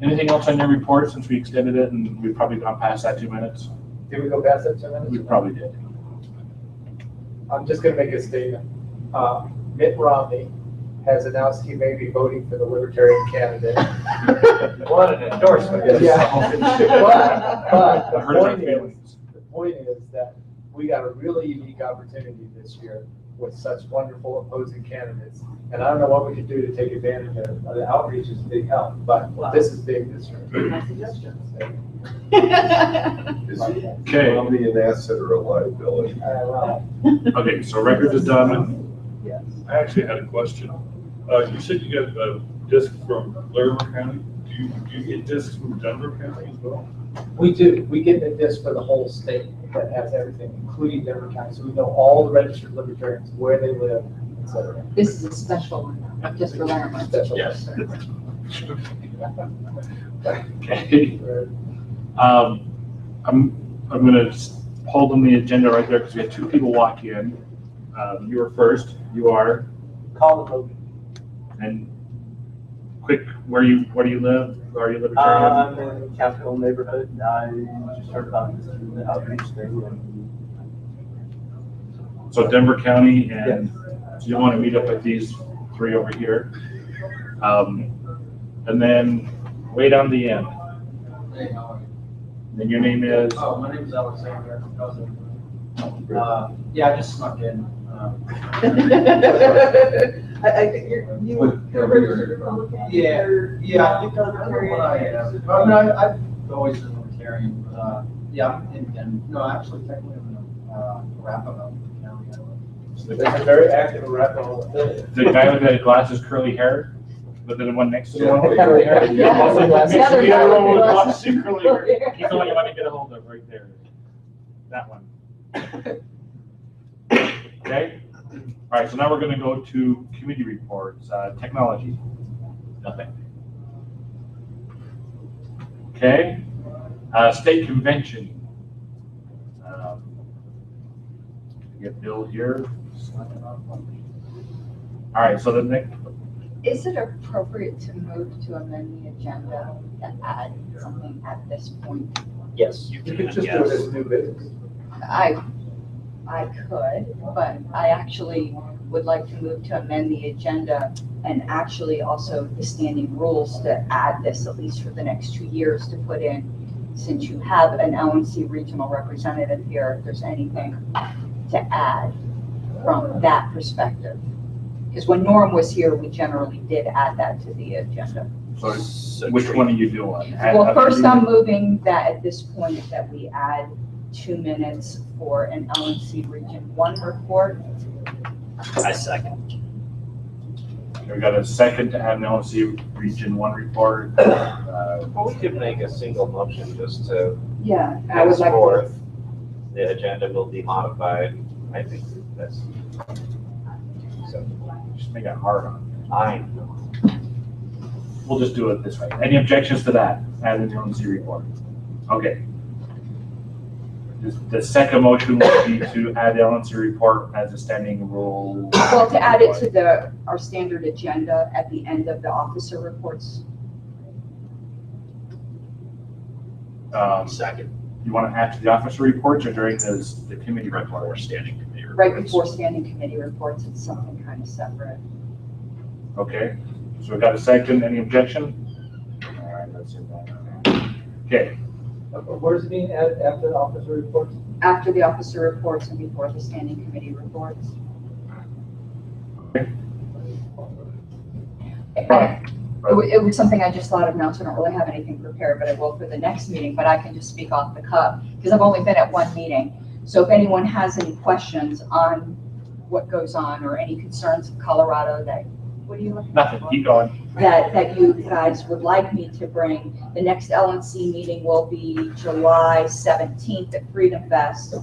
Anything else on your report since we extended it and we've probably gone past that 2 minutes? Did we go past that 2 minutes? We probably did. I'm just gonna make a statement. Mitt Romney has announced he may be voting for the Libertarian candidate. What an endorsement. Yeah. But That hurts our feelings. the point is that we got a really unique opportunity this year with such wonderful opposing candidates. And I don't know what we can do to take advantage of it. The outreach is a big help, but this is big this year. My suggestions. Is Okay. Romney an asset or a liability? Well, Okay, so records is done. yes. I actually had a question. You said you got a disc from Larimer County. Do you get discs from Denver County as well? We do. We get the disc for the whole state that has everything, including Denver County. So we know all the registered libertarians, where they live, et cetera. This is a special one, just for Larimer. Special. Yes. Okay. I'm gonna hold on the agenda right there because we had 2 people walk in. You were first. You are. Call the vote. And quick, where do you live? Are you libertarian? I'm in Capitol neighborhood. I just heard about this through the outreach thing. So Denver County, and so you want to meet up with these 3 over here. And then way down the end. And your name is? Oh, my name is Alexander. Yeah, I just snuck in. I think you're registered Republican. Yeah, yeah, I think Or I don't know what I am. I mean, I've always been libertarian, but, yeah, I'm in Denver. No, actually, technically, I'm in Arapahoe County. There's a very active Arapahoe. The guy with the glasses, curly hair, but then the one next to the one with Yeah. curly hair. Yeah. Also, The next to other the guy other with one with glasses. glasses, curly hair. He's the one you want to get a hold of right there. That one. Okay? All right, so now we're going to go to committee reports. Technology. Nothing. Okay. State convention. Get Bill here. All right, so the next. Is it appropriate to move to amend the agenda to add something at this point? Yes. You could just do it as new business. I could, but I actually would like to move to amend the agenda and actually also the standing rules to add this at least for the next 2 years to put in, since you have an LNC regional representative here, if there's anything to add from that perspective. Because when Norm was here, we generally did add that to the agenda. So which one are you doing? Well, first I'm moving that at this point that we add 2 minutes for an LNC Region 1 report. I second. We got a second to add an LNC Region 1 report. Well, we could make a single motion just to Yeah, I would like to. henceforth, the agenda will be modified. I think that's, so, Just make it hard on I know. We'll just do it this way. Any objections to that? Add an LNC report. Okay. The second motion would be to add the LNC report as a standing rule. Well, to add it to our standard agenda at the end of the officer reports. Second. You want to add to the officer reports or during the committee report? Or standing committee reports. Right before standing committee reports, it's something kind of separate. Okay, so we got a second. Any objection? All right, that's it. Okay. Where's it being added after the officer reports? After the officer reports and before the standing committee reports. Okay. It was something I just thought of now, so I don't really have anything prepared, but I will for the next meeting, but I can just speak off the cuff, because I've only been at one meeting. So if anyone has any questions on what goes on or any concerns of Colorado that, what are you looking for? Nothing, keep going. That you guys would like me to bring, the next LNC meeting will be July 17th at Freedom Fest.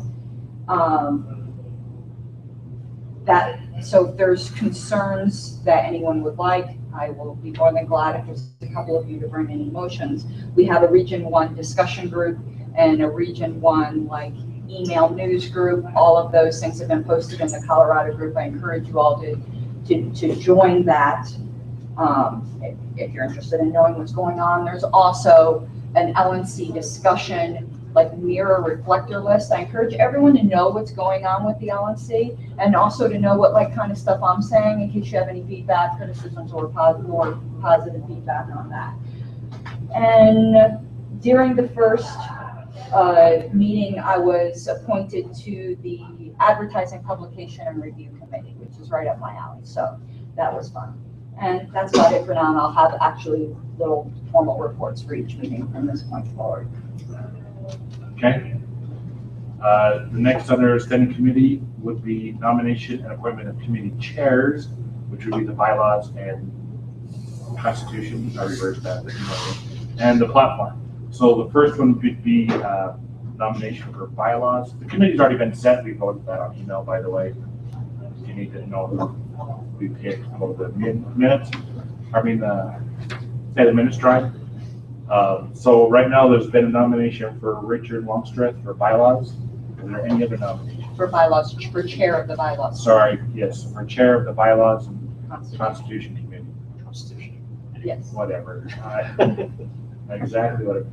So if there's concerns that anyone would like, I will be more than glad if there's a couple of you to bring any motions. We have a Region 1 discussion group and a Region 1 like email news group. All of those things have been posted in the Colorado group. I encourage you all to join that if you're interested in knowing what's going on. There's also an LNC discussion like mirror reflector list. I encourage everyone to know what's going on with the LNC and also to know what like kind of stuff I'm saying in case you have any feedback, criticisms, or positive feedback on that. And during the first meeting, I was appointed to the Advertising, Publication, and Review Committee, which is right up my alley. So that was fun. And that's about it for now. And I'll have actually little formal reports for each meeting from this point forward. Okay. The next under standing committee would be nomination and appointment of committee chairs, which would be the bylaws and constitution. I reversed that. And the platform. So the first one would be nomination for bylaws. The committee's already been set. We voted that on email, by the way. You need to know we picked the minutes. I mean, say the minutes drive. So right now there's been a nomination for Richard Longstreth for bylaws. Is there any other nomination? For bylaws, for chair of the bylaws. Sorry, yes, for chair of the bylaws and Constitution Committee. Constitution. Yes. Whatever. Exactly what.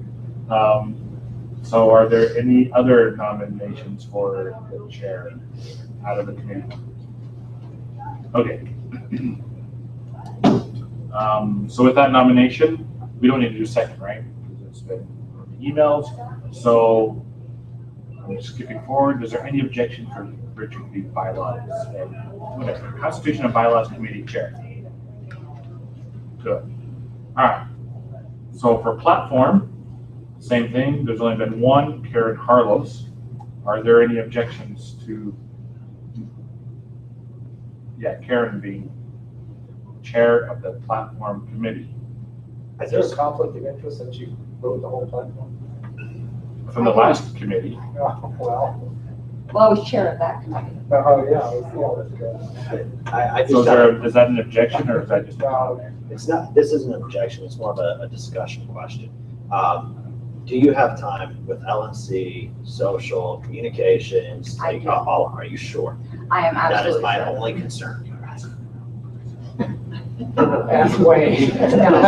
So are there any other nominations for the chair out of the committee? Okay. So with that nomination, we don't need to do second, right? Because it's been emails. So I'm skipping forward. Is there any objection for Richard to be bylaws and whatever Constitution and Bylaws Committee chair? Good. All right. So for platform, same thing. There's only been one, Karen Harlos. Are there any objections to? Yeah, Karen being chair of the platform committee. Is there a conflict of interest since you wrote the whole platform? From the last committee. Oh, well. Well, I was chair of that committee. Oh, yeah, that's good. I So just is that an objection or is that just? it's not, this isn't an objection, it's more of a discussion question. Do you have time with LNC, social, communications, I like, do. all, are you sure? I am That is absolutely my sure. only concern. Ask Wayne. No,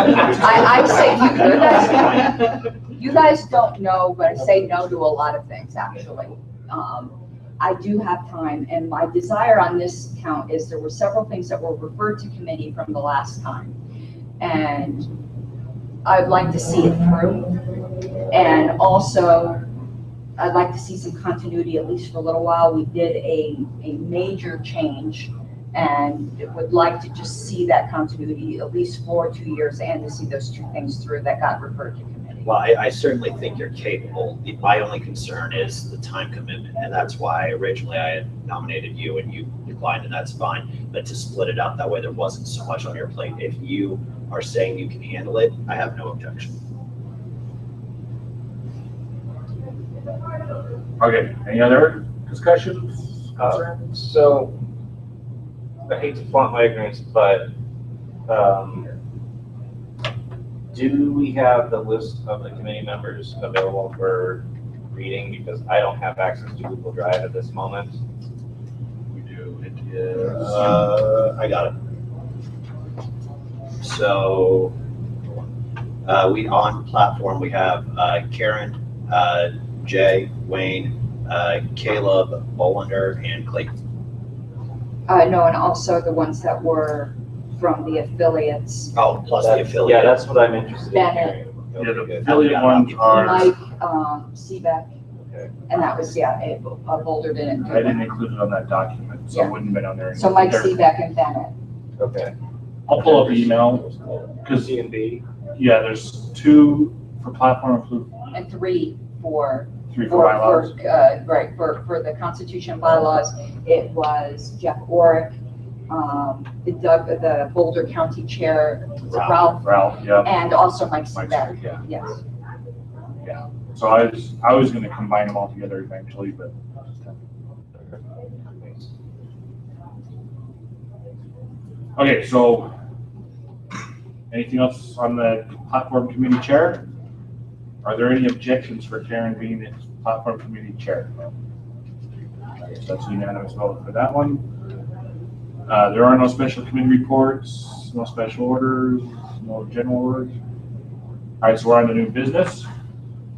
I say you guys don't know, but I say no to a lot of things, actually. I do have time, and my desire on this count is there were several things that were referred to committee from the last time. And I'd like to see it through. And also, I'd like to see some continuity, at least for a little while. We did a major change, and would like to just see that continuity at least for 2 years and to see those two things through that got referred to committee. Well, I certainly think you're capable. My only concern is the time commitment, and that's why originally I had nominated you and you declined, and that's fine. But to split it out that way, there wasn't so much on your plate. If you are saying you can handle it, I have no objection. Okay, any other discussions? So, I hate to flaunt my ignorance, but do we have the list of the committee members available for reading because I don't have access to Google Drive at this moment. We do. It is. I got it. So, we on platform, we have Karen, Jay, Wayne, Caleb, Bolander, and Clayton. No, and also the ones that were from the affiliates. Oh, plus the affiliate. Yeah, that's what I'm interested in Bennett. hearing. Yeah, Okay, the good. affiliate ones are, Mike, Seebeck, Okay. and that was, Boulder didn't do I didn't it. include it on that document, so it wouldn't have been on there. So Mike, There- Seebeck, and Bennett. Okay. I'll pull up the email, because, C and B. yeah, there's 2 for platform, And 3 for 3 for bylaws. right, for the Constitution bylaws, it was Jeff Orick, the Boulder County Chair, Ralph, Yeah. and also Mike Mike Seebeck. Seebeck, yeah. Yes. Yeah, so I was gonna combine them all together eventually, but. Okay, so anything else on the platform committee chair? Are there any objections for Karen being the platform committee chair? That's unanimous vote for that one. There are no special committee reports, no special orders, no general orders. All right, so we're on the new business.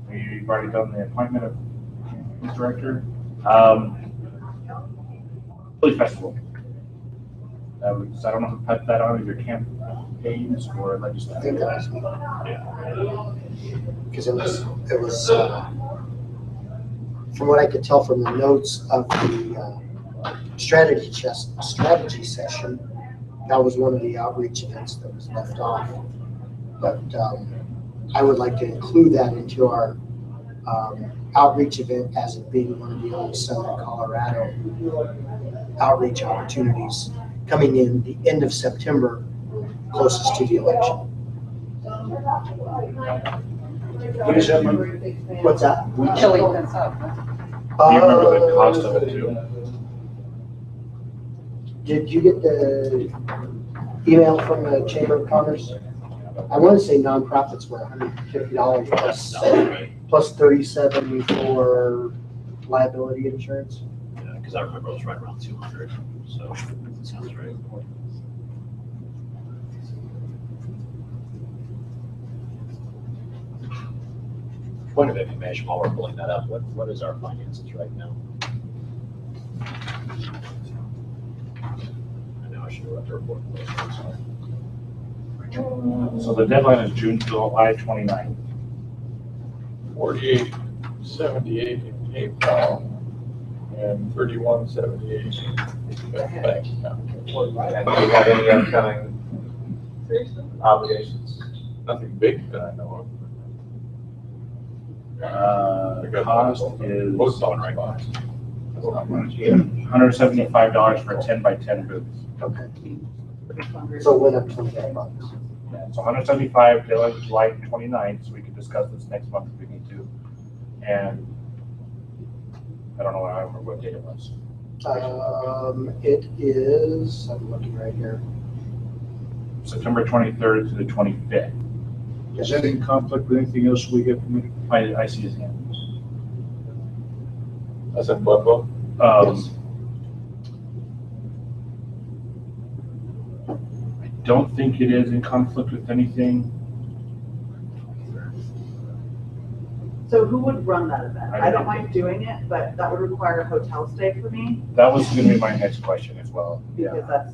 We've already done the appointment of director. Philly Festival. I don't know who put that on, either campaigns or I legislative. think that was me. Because it was, from what I could tell from the notes of the strategy session, that was one of the outreach events that was left off. But I would like to include that into our outreach event as it being one of the old Southern Colorado outreach opportunities coming in the end of September, closest to the election. What is that, Mike? What's that? Chili, that's up. Do you remember the cost of it too? Did you get the email from the Chamber of Commerce? I want to say nonprofits were $150 plus $37 for liability insurance. Yeah, because I remember it was right around 200, so that sounds right. Point of information while we're pulling that up, what is our finances right now? I know I should have left a report. So the deadline is July 29th. 4878 in PayPal and 3178 in bank account. And do you have any upcoming obligations? Nothing big that I know The cost is Most on right now. That's not much. $175 for a 10 by 10 booth. Okay. So it went up $25. Yeah, so 175, deadline July 29th, so we can discuss this next month if we need to. And I don't know, I don't remember what date it was. It is, I'm looking right here. September 23rd to the 25th. Is that in conflict with anything else we get from it? I see his hand. That's in Pueblo? Yes. I don't think it is in conflict with anything. So who would run that event? I I don't don't mind doing it, but that would require a hotel stay for me, That was gonna be my next question as well. because that's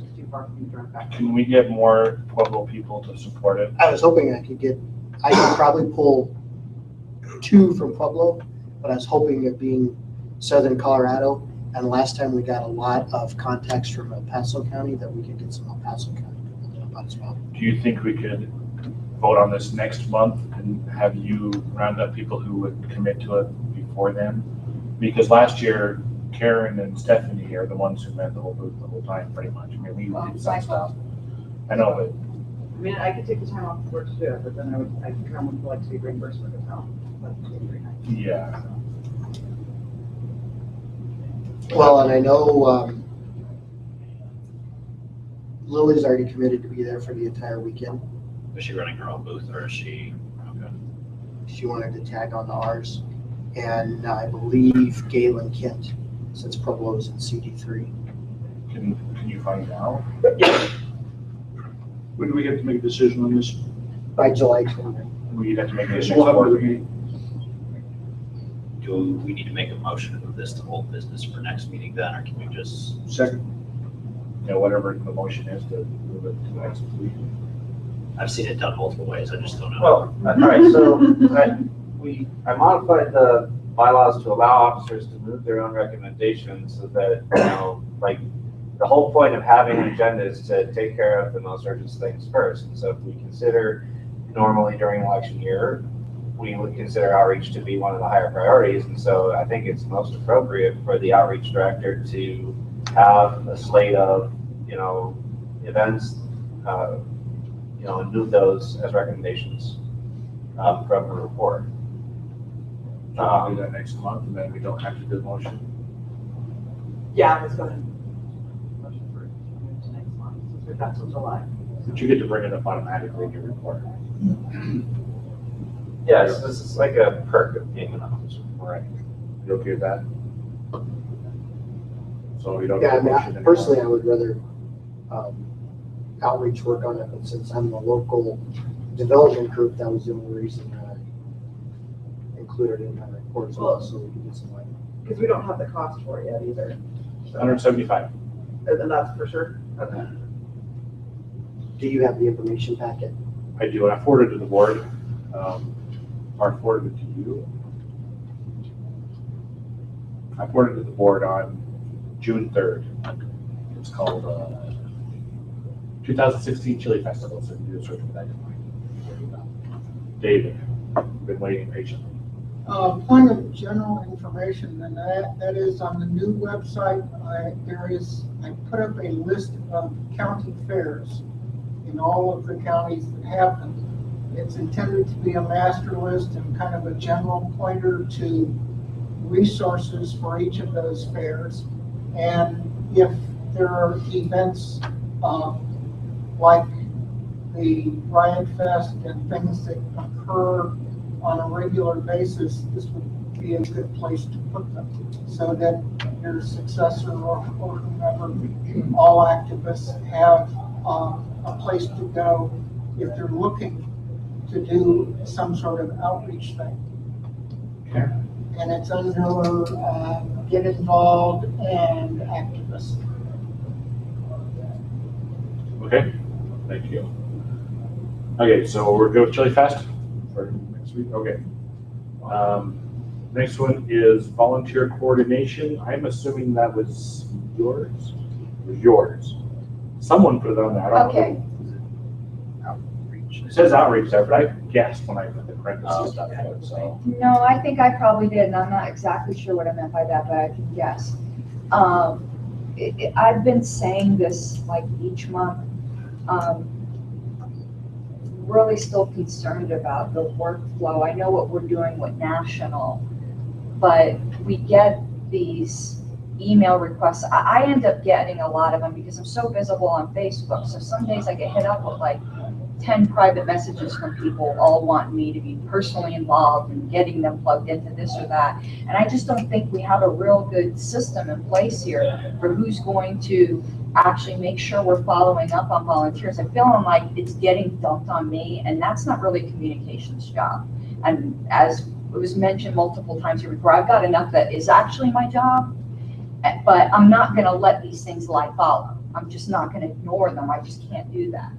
just too far for me to drive back. Can we get more Pueblo people to support it? I was hoping I could probably pull 2 from Pueblo, but I was hoping it being Southern Colorado. And last time we got a lot of contacts from El Paso County that we could get some El Paso County people to help out as well. Do you think we could vote on this next month and have you round up people who would commit to it before then? Because last year, Karen and Stephanie are the ones who met the whole booth the whole time, pretty much. I mean, we did some stuff. I know, but I mean, I could take the time off of work to do it, but then I think I would like to be reimbursed for hotel. That's pretty nice. yeah. Well, and I know Lily's already committed to be there for the entire weekend. Is she running her own booth or is she? Okay. She wanted to tag on to ours. and I believe Galen Kent, since Pueblo's in CD3. Can you find out? When do we have to make a decision on this? By July 20th. We'd have to make this. We'll have another meeting. Do we need to make a motion to move this to old business for next meeting then, or can we just? Second. Whatever the motion is to move it to next week. I've seen it done multiple ways, I just don't know. Well, all right, so I modified the bylaws to allow officers to move their own recommendations so that, like, the whole point of having an agenda is to take care of the most urgent things first. And so if we consider normally during election year, we would consider outreach to be one of the higher priorities. And so I think it's most appropriate for the outreach director to have a slate of, events, and move those as recommendations from the report. I'll do that next month, and then we don't have to do the motion. Yeah, I was going to motion for it to next month, since we've got till July. But you get to bring it up automatically in your report. Yes, this is like a perk of being an officer. Right. You okay with that? So you don't. Yeah, do a motion anymore? personally, I would rather outreach work on it, but since I'm the local development group, that was the only reason that I included it in my report as well, so we can get some like. Because we don't have the cost for it yet either. So- 175. And that's for sure. Okay. Do you have the information packet? I do, and I forwarded it to the board. Or I forwarded it to you. I forwarded it to the board on June 3rd. It's called 2016 Chili Festival, so you can do a search for that. David, been waiting patiently. Point of general information, and that is on the new website, I put up a list of county fairs in all of the counties that have them. It's intended to be a master list and kind of a general pointer to resources for each of those fairs. And if there are events like the Riot Fest and things that occur on a regular basis, this would be a good place to put them so that your successor or whomever, all activists have a place to go if they're looking to do some sort of outreach thing. Okay. And it's under get involved and activists. Okay, thank you. Okay, so we're good with Chili Fest for next week? Okay. Next one is volunteer coordination. I'm assuming that was yours? It was yours. Someone put it on there. I don't Okay. know. It says outreach there, but I guessed when I put the parentheses stuff there, so. No, I think I probably did, and I'm not exactly sure what I meant by that, but I can guess. I've been saying this like each month. Really still concerned about the workflow. I know what we're doing with national, but we get these email requests. I end up getting a lot of them because I'm so visible on Facebook. So some days I get hit up with like 10 private messages from people all wanting me to be personally involved and getting them plugged into this or that. And I just don't think we have a real good system in place here for who's going to actually make sure we're following up on volunteers. I feel like it's getting dumped on me, and that's not really a communications job. And as it was mentioned multiple times here before, I've got enough that is actually my job, but I'm not gonna let these things lie follow. I'm just not gonna ignore them. I just can't do that.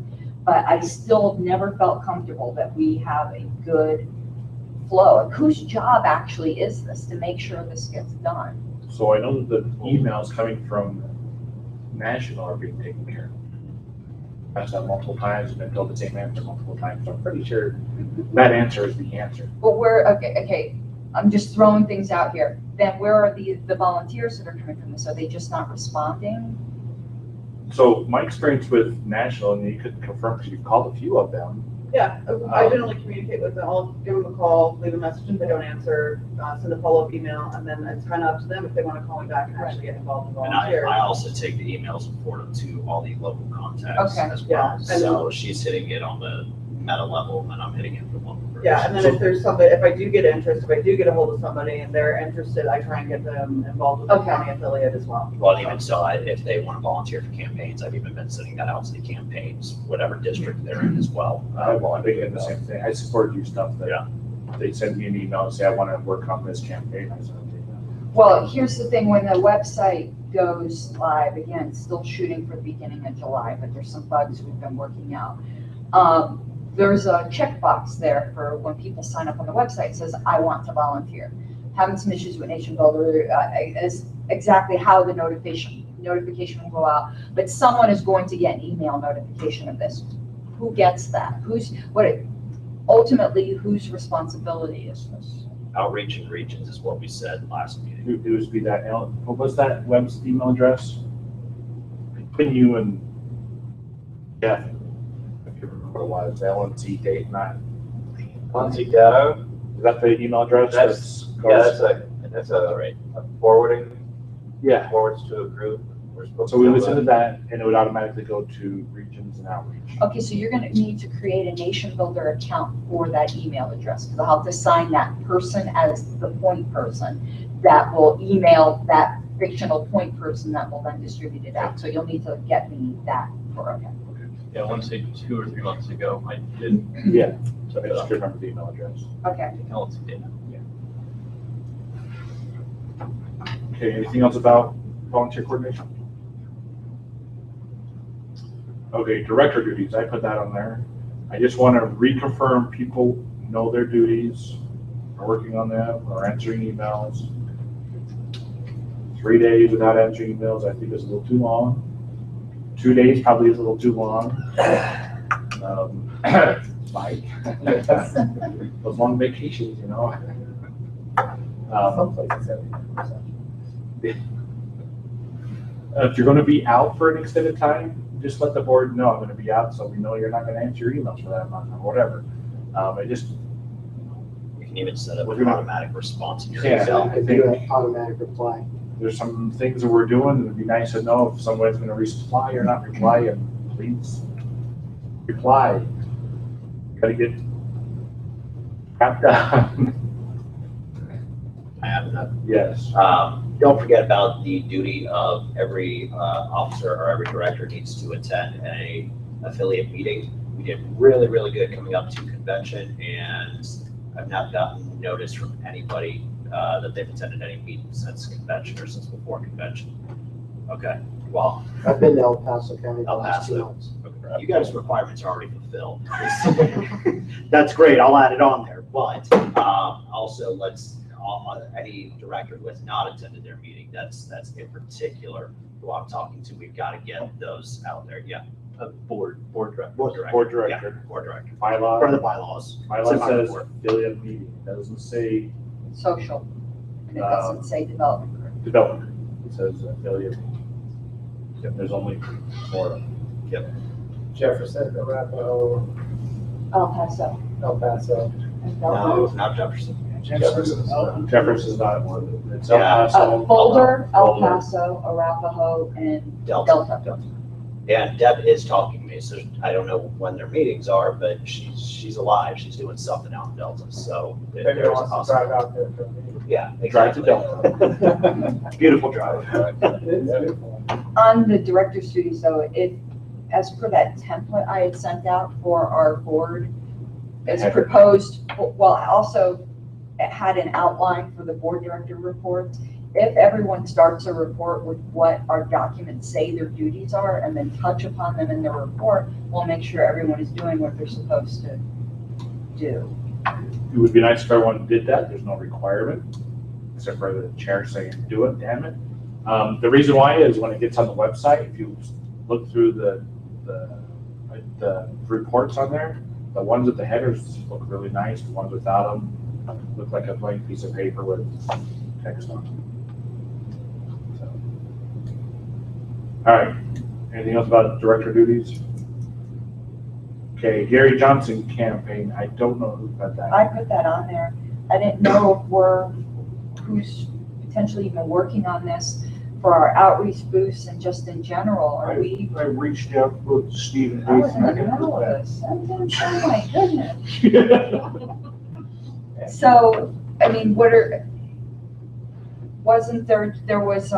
But I still never felt comfortable that we have a good flow. Like, whose job actually is this to make sure this gets done? So I know that the emails coming from national are being taken care of. Asked that multiple times and been told the same answer multiple times. So I'm pretty sure that answer is the answer. But okay, I'm just throwing things out here. Then where are the volunteers that are coming from this? Are they just not responding? So my experience with national, and you could confirm because you've called a few of them. Yeah, I generally communicate with them. I'll give them a call, leave a message if they don't answer, send a follow-up email, and then it's kind of up to them if they want to call me back and actually get involved and And volunteer. I also take the emails and forward them to all the local contacts Okay. as well. Yeah. So she's hitting it on the meta level, and I'm hitting it for one. Yeah, and then if there's somebody, if I do get interest, if I do get a hold of somebody and they're interested, I try and get them involved with the Okay. county affiliate as well. Well, even so, if they want to volunteer for campaigns, I've even been sending that out to the campaigns, whatever district they're in as well. Well, I've been getting the same thing. I support you stuff that Yeah. they send me an email and say, I want to work on this campaign. I said, okay. Well, here's the thing, when the website goes live, again, still shooting for the beginning of July, but there's some bugs we've been working out. There's a checkbox there for when people sign up on the website, it says, I want to volunteer. Having some issues with Nation Builder is exactly how the notification will go out, but someone is going to get an email notification of this. Who gets that? Ultimately, whose responsibility is this? Outreach and regions is what we said last meeting. It would be that, what was that web's email address? Between you and Jeff, if you remember what it was, LNC date, not. LNC data, Is that the email address? that's a forwarding, Yeah. forwards to a group. We're supposed So we to would do send that. it that, and it would automatically go to regions and outreach. Okay, so you're gonna need to create a Nation Builder account for that email address, because I'll have to assign that person as the point person that will email that fictional point person that will then distribute it out. So you'll need to get me that for, okay. Yeah, I want to say 2 or 3 months ago, I did. Yeah, so Set I it just up. remember the email address. Okay. LLC data. Okay, anything else about volunteer coordination? Okay, director duties, I put that on there. I just want to reconfirm people know their duties, are working on them, are answering emails. 3 days without answering emails, I think is a little too long. 2 days probably is a little too long. Mike, those long vacations, you know. Some places 70%. If you're going to be out for an extended time, just let the board know I'm going to be out, so we know you're not going to answer your emails for that month or whatever. You can even set up We're an gonna- automatic response in your Yeah. email. I do an automatic reply. There's some things that we're doing, and it'd be nice to know if somebody's going to reply or not reply, and please reply. Got to get wrapped up. I have enough. Yes. Don't forget about the duty of every officer or every director needs to attend a affiliate meeting. We did really, really good coming up to convention, and I've not gotten notice from anybody that they've attended any meetings since convention or since before convention. Okay, well, I've been to El Paso County the El last 2 Paso. months. You guys' requirements are already fulfilled. That's great, I'll add it on there, but also any director who has not attended their meeting, that's in particular who I'm talking to, we've got to get those out there, yeah. Board director. Board director. Yeah, board director. Bylaw. For the bylaws. Bylaw Semi says report. affiliate meeting. It doesn't say Social. And it doesn't say development group. development. It says affiliate meeting. Yep, there's only 4 of them. Yep. Jefferson, Arapahoe, El Paso. El Paso. and No, Delta. not Jefferson. Jefferson's not one of them. It's El Yeah. Paso. Boulder, El Boulder. Paso, Arapahoe, and Delta. Delta. And Deb is talking to me, so I don't know when their meetings are, but she's alive. She's doing something out in Delta, so Maybe there's it a wants to possibility. drive out there for a meeting. Yeah, Drive to exactly. Delta. Beautiful drive. It is beautiful. On the director's duties though, as per that template I had sent out for our board, as Header. proposed, well, also it had an outline for the board director report. If everyone starts a report with what our documents say their duties are and then touch upon them in their report, we'll make sure everyone is doing what they're supposed to do. It would be nice if everyone did that. There's no requirement, except for the chair saying, do it, damn it. The reason why is when it gets on the website, if you look through the reports on there, the ones with the headers look really nice. The ones without them look like a blank piece of paper with text on it. So. All right. Anything else about director duties? Okay, Gary Johnson campaign. I don't know who put that. I put that on there. I didn't know if who's potentially even working on this. for our outreach booths and just in general? Are we, I reached out to both Steve and I was Nathan. in the I middle of haven't this. Oh my goodness. heard back. So, I mean, wasn't there was,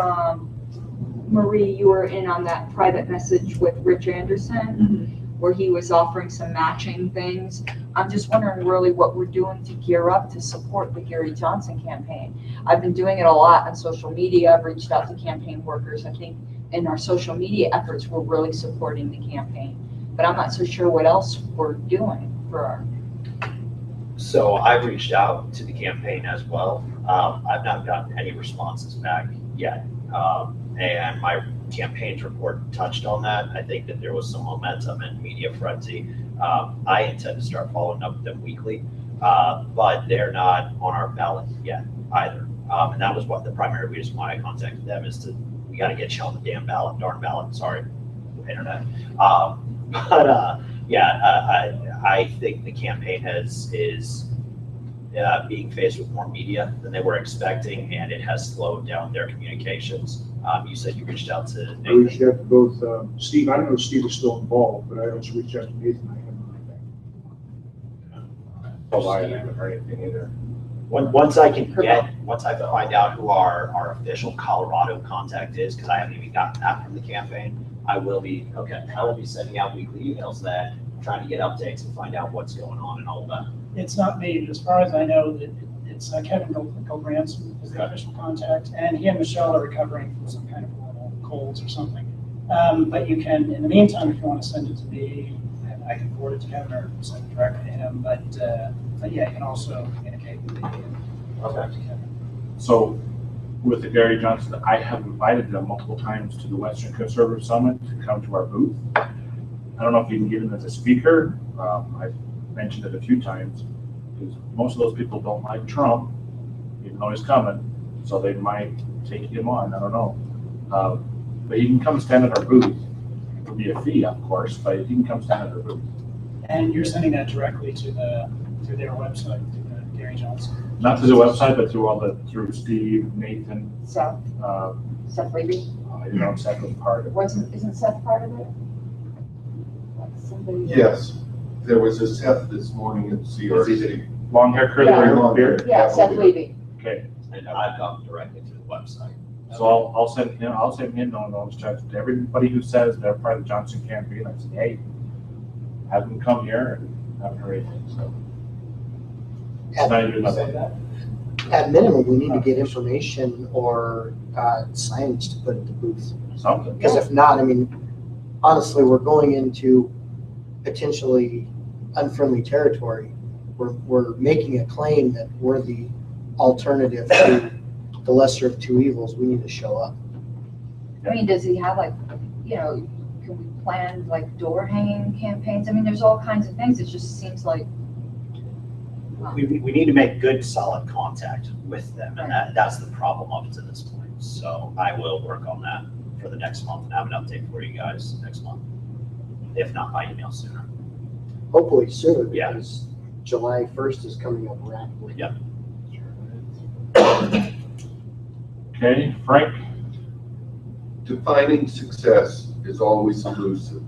Marie, you were in on that private message with Rich Anderson, where he was offering some matching things. I'm just wondering really what we're doing to gear up to support the Gary Johnson campaign. I've been doing it a lot on social media. I've reached out to campaign workers. I think in our social media efforts, we're really supporting the campaign. But I'm not so sure what else we're doing for our. So I've reached out to the campaign as well. I've not gotten any responses back yet. And my campaign's report touched on that. I think that there was some momentum and media frenzy. I intend to start following up with them weekly, but they're not on our ballot yet either. And that was what the primary reason why I contacted them is we got to get you on the darn ballot. Sorry, internet. I think the campaign is being faced with more media than they were expecting, and it has slowed down their communications. You said you reached out to Nathan. I reached out to both Steve. I don't know if Steve is still involved, but I also reached out to Nathan. I haven't heard back. Oh, I haven't heard anything either. Once I find out who our official Colorado contact is, because I haven't even gotten that from the campaign, I will be sending out weekly emails then, trying to get updates and find out what's going on and all of that. It's not me, but as far as I know, it's Kevin Gilbranson is the official contact, and he and Michelle are recovering from some kind of horrible colds or something. But you can, in the meantime, if you want to send it to me, I can forward it to Kevin or send it directly to him. But yeah, you can also communicate with me and talk to Kevin. So with the Gary Johnson, I have invited them multiple times to the Western Conservative Summit to come to our booth. I don't know if you can get him as a speaker. I've mentioned it a few times because most of those people don't like Trump, even though he's coming, so they might take him on. I don't know. But he can come stand at our booth. It'll be a fee, of course, but he can come stand at our booth. And you're sending that directly to their website, to the Gary Johnson. Not through the website, but through Steve, Nathan. Seth Levy? I don't know if Seth was part of it. Isn't Seth part of it? Somebody. Yes, there was a Seth this morning at CRC. Long hair, curly beard? Yeah, Seth Levy. Okay. And I've gone directly to the website. So I'll send him those checks to everybody who says they're part of the Johnson campaign. I said, hey, have them come here and haven't heard anything, so. It's not even nothing. At minimum, we need to get information or signage to put at the booth. Something. Because if not, I mean, honestly, we're going into potentially unfriendly territory. We're making a claim that we're the alternative to the lesser of two evils. We need to show up. I mean, does he have can we plan door hanging campaigns? I mean, there's all kinds of things. It just seems like. We need to make good, solid contact with them, and that's the problem up to this point. So I will work on that for the next month and have an update for you guys next month, if not by email sooner. Hopefully soon, Yeah. because July 1st is coming up rapidly. Yep. Okay, Frank? Defining success is always elusive,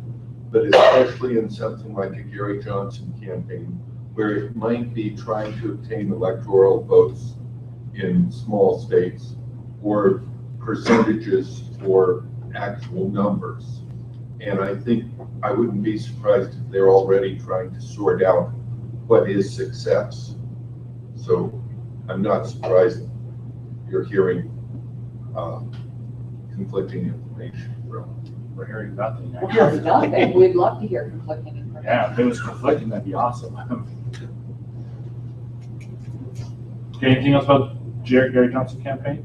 but especially in something like a Gary Johnson campaign, where it might be trying to obtain electoral votes in small states or percentages or actual numbers. And I think I wouldn't be surprised if they're already trying to sort out what is success. So I'm not surprised you're hearing conflicting information. We're hearing nothing. Nothing. We'd love to hear conflicting information. Yeah, if it was conflicting, that'd be awesome. Okay, anything else about Gary Johnson campaign?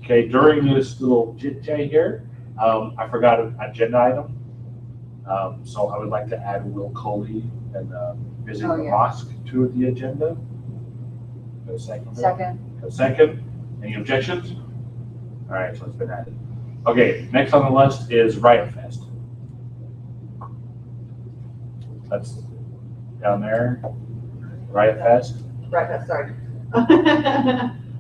Okay, during this little chit-chat here, I forgot an agenda item. So I would like to add Will Coley and visiting the mosque to the agenda. Got a second? Second. A second. Any objections? All right, so it's been added. Okay, next on the list is Riot Fest. That's down there. Riot Fest. Right, sorry.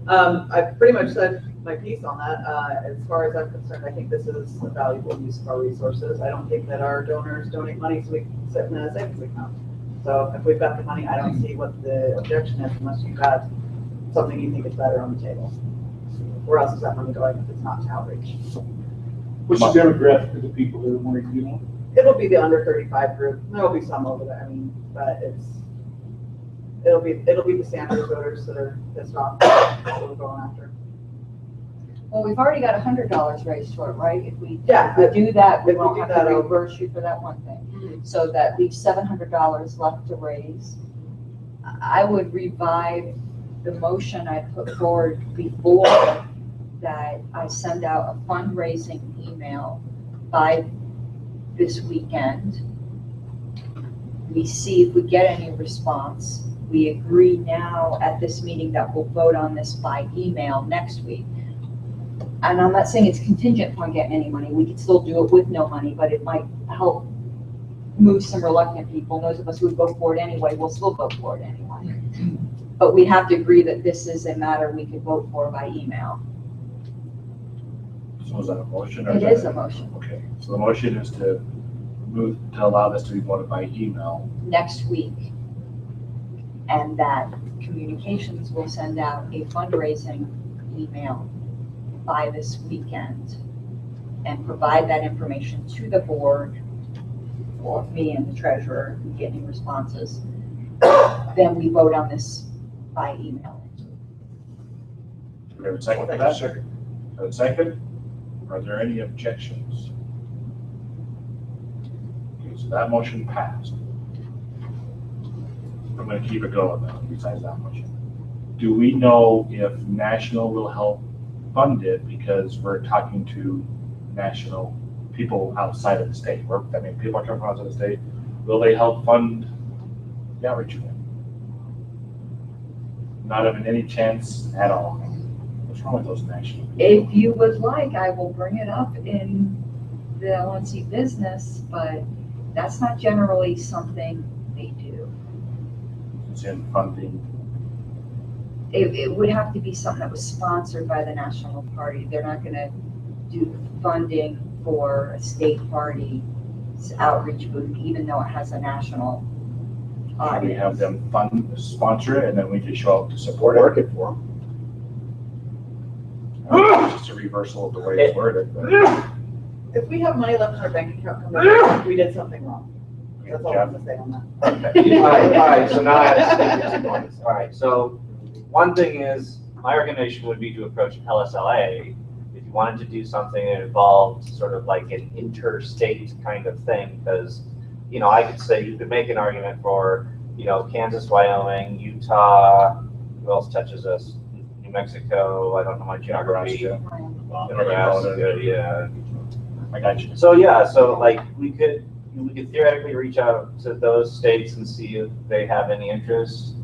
I pretty much said my piece on that. As far as I'm concerned, I think this is a valuable use of our resources. I don't think that our donors donate money so we can sit in a savings account. So if we've got the money, I don't see what the objection is unless you've got something you think is better on the table. Where else is that money going if it's not to outreach? What's the demographic of the people that are wanting to do that? It'll be the under 35 group. There'll be some over there. I mean, but it'll be the Sanders voters that are pissed off that we're going after. Well, we've already got $100 raised for it, right? If we Yeah, do that, we if we won't do have that, to I'll- reimburse you for that one thing. So that leaves $700 left to raise. I would revive the motion I put forward before, that I send out a fundraising email by this weekend. We see if we get any response. We agree now at this meeting that we'll vote on this by email next week. And I'm not saying it's contingent upon getting any money. We could still do it with no money, but it might help move some reluctant people. Those of us who would vote for it anyway, will still vote for it anyway. But we have to agree that this is a matter we could vote for by email. So is that a motion? or It that- is a motion. Okay, so the motion is to move, to allow this to be voted by email. Next week. And that communications will send out a fundraising email by this weekend and provide that information to the board, or me and the treasurer, if we get any responses. Then we vote on this by email. Do we have a second for that? A second? Are there any objections? Okay, so that motion passed. I'm gonna keep it going now, besides that motion. Do we know if National will help fund it, because we're talking to national people outside of the state? I mean, people are coming from outside the state. Will they help fund the outreach event? Not having any chance at all. What's wrong with those national people? If you would like, I will bring it up in the LNC business, but that's not generally something they do. It's in funding. It would have to be something that was sponsored by the national party. They're not gonna do funding for a state party's outreach booth, even though it has a national We audience. have them sponsor it, and then we just show up to support it. Work it for them. It's just a reversal of the way it's worded, but If we have money left in our bank account, come back, we did something wrong. That's all I'm gonna say on that. Okay. All right, so now I have to take your points. All right, so one thing is, my recommendation would be to approach LSLA if you wanted to do something that involved sort of like an interstate kind of thing, because, you know, I could say, you could make an argument for, you know, Kansas, Wyoming, Utah, who else touches us? New Mexico, I don't know my geography. Nebraska, yeah. I got you. So, yeah, so like, we could theoretically reach out to those states and see if they have any interest.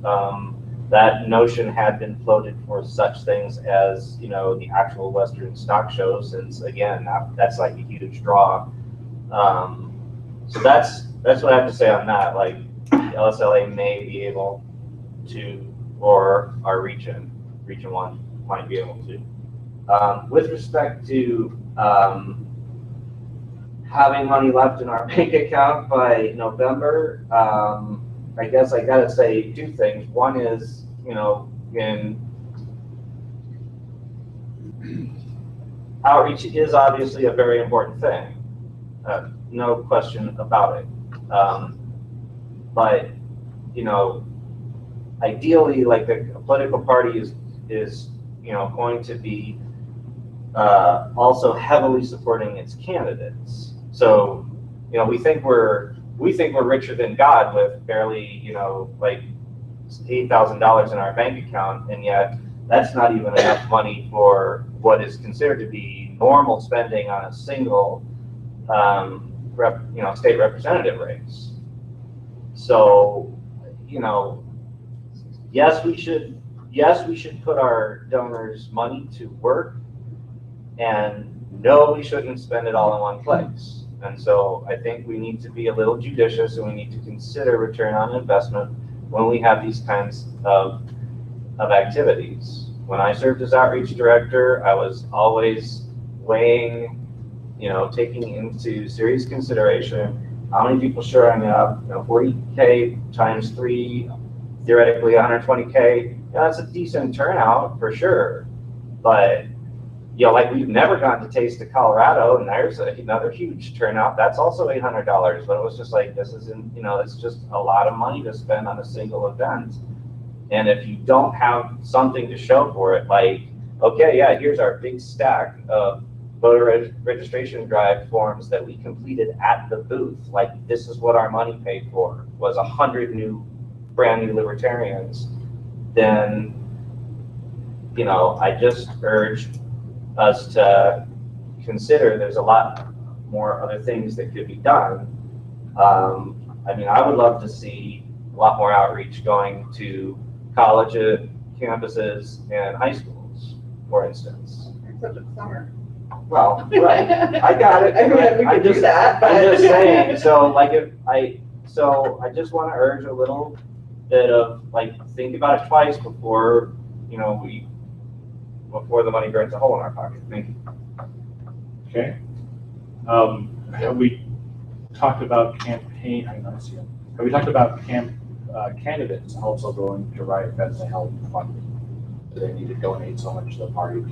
That notion had been floated for such things as, you know, the actual Western stock shows, since again, that's like a huge draw. So that's what I have to say on that. Like, LSLA may be able to, or our region 1 might be able to. With respect to having money left in our bank account by November, I guess I gotta say two things. One is, you know, outreach is obviously a very important thing. No question about it. But, you know, ideally, like, a political party is, you know, going to be also heavily supporting its candidates. So, you know, we think we're richer than God with barely, you know, like $8,000 in our bank account, and yet that's not even enough money for what is considered to be normal spending on a single, state representative race. So, you know, yes, we should put our donors' money to work, and no, we shouldn't spend it all in one place. And so I think we need to be a little judicious, and we need to consider return on investment when we have these kinds of activities. when I served as outreach director, I was always weighing, taking into serious consideration how many people showing up, 40K times 3, theoretically 120K, that's a decent turnout for sure. But, like we've never gone to Taste of Colorado, and there's another huge turnout. That's also $800, but it was just like, this isn't, it's just a lot of money to spend on a single event. And if you don't have something to show for it, like, okay, yeah, here's our big stack of voter registration drive forms that we completed at the booth. Like, this is what our money paid for, was 100 brand new Libertarians. Then, I just urge us to consider there's a lot more other things that could be done. I would love to see a lot more outreach going to college campuses and high schools, for instance. Except it's summer. Well, right, I got it. I mean, we could do that, but. I'm just saying, so I just want to urge a little bit of, think about it twice before, before the money burns a hole in our pocket. Thank you. Okay. Have we talked about campaign, have we talked about candidates also going to Riot Fest to help fund it? Do they need to donate so much to the party to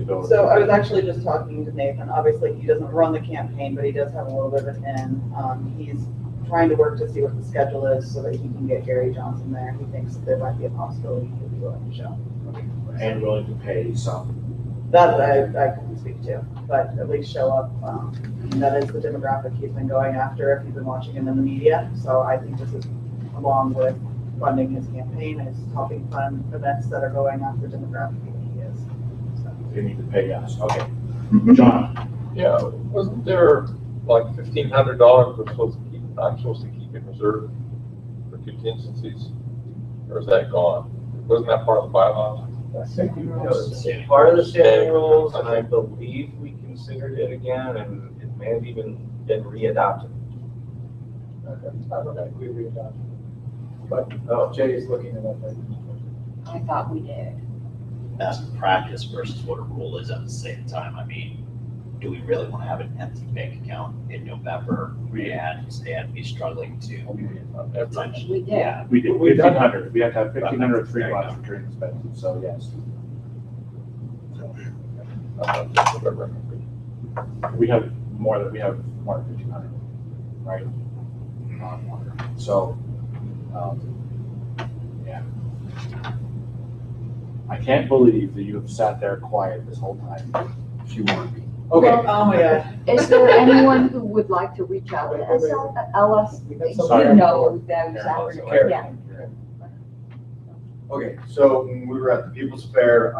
go? So I was actually just talking to Nathan. Obviously, he doesn't run the campaign, but he does have a little bit of an in. He's trying to work to see what the schedule is so that he can get Gary Johnson there. He thinks that there might be a possibility he'll be willing to show. And willing to pay some. That I couldn't speak to, but at least show up. And that is the demographic he's been going after if you've been watching him in the media. So I think this is along with funding his campaign, is helping fund events that are going after demographic that he is. So. They need to pay us. Okay. John. Yeah, wasn't there like $1,500 I'm supposed to keep in reserve for contingencies? Or is that gone? Wasn't that part of the bylaws? Part of the standing rules, and I believe we considered it again, and it may have even been readopted. Okay, I don't think we readopted. But Jay is looking at that. I thought we did. That's practice versus what a rule is at the same time. Do we really want to have an empty bank account in November and be struggling to? We did. Yeah. We did 1,500. We have to have 1,500 free lots for training expenses, so yes. We have more than 1,500, right? So, yeah. I can't believe that you have sat there quiet this whole time. She warned me. Okay. Oh my God. Is there anyone who would like to reach out to us, LS? You know that exactly. Yeah. Okay, so when we were at the People's Fair,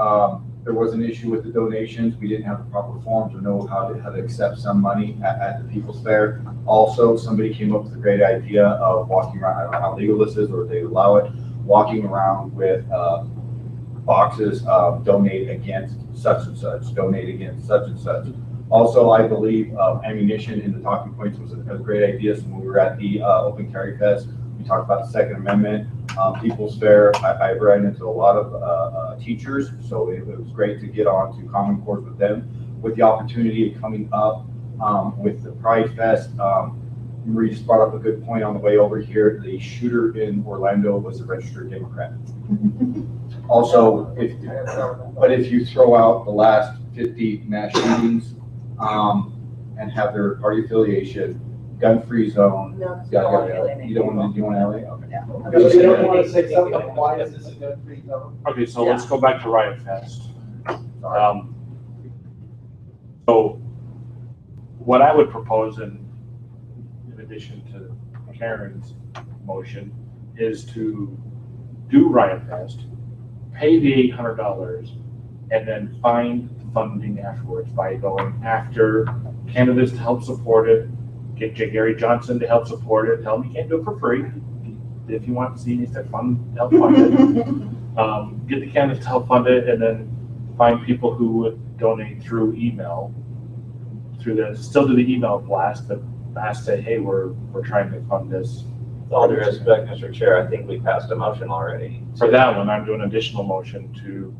there was an issue with the donations. We didn't have the proper forms or know how to accept some money at the People's Fair. Also, somebody came up with a great idea of walking around, I don't know how legal this is or if they allow it, walking around with boxes of donate against such and such, donate against such and such. Also, I believe ammunition in the talking points was a great idea. So when we were at the Open Carry Fest, we talked about the Second Amendment. People's Fair, I've ran into a lot of teachers, so it was great to get on to Common Core with them. With the opportunity of coming up with the Pride Fest, Marie just brought up a good point on the way over here. The shooter in Orlando was a registered Democrat. Also, if you throw out the last 50 mass shootings and have their party affiliation, gun-free zone. No, you don't want to LA? Okay. Yeah. Because we don't want to say something like, why is this a gun-free zone? Okay, so let's go back to Riot Fest. So what I would propose in addition to Karen's motion is to do Riot Fest, pay the $800, and then find funding afterwards by going after candidates to help support it, get Gary Johnson to help support it, tell him you can't do it for free. If you want to see anything fun, help fund it. Get the candidates to help fund it, and then find people who would donate through email, still do the email blast, but say, hey, we're trying to fund this With all due respect, Mr. Chair, I think we passed a motion already. For that one, I'm doing an additional motion to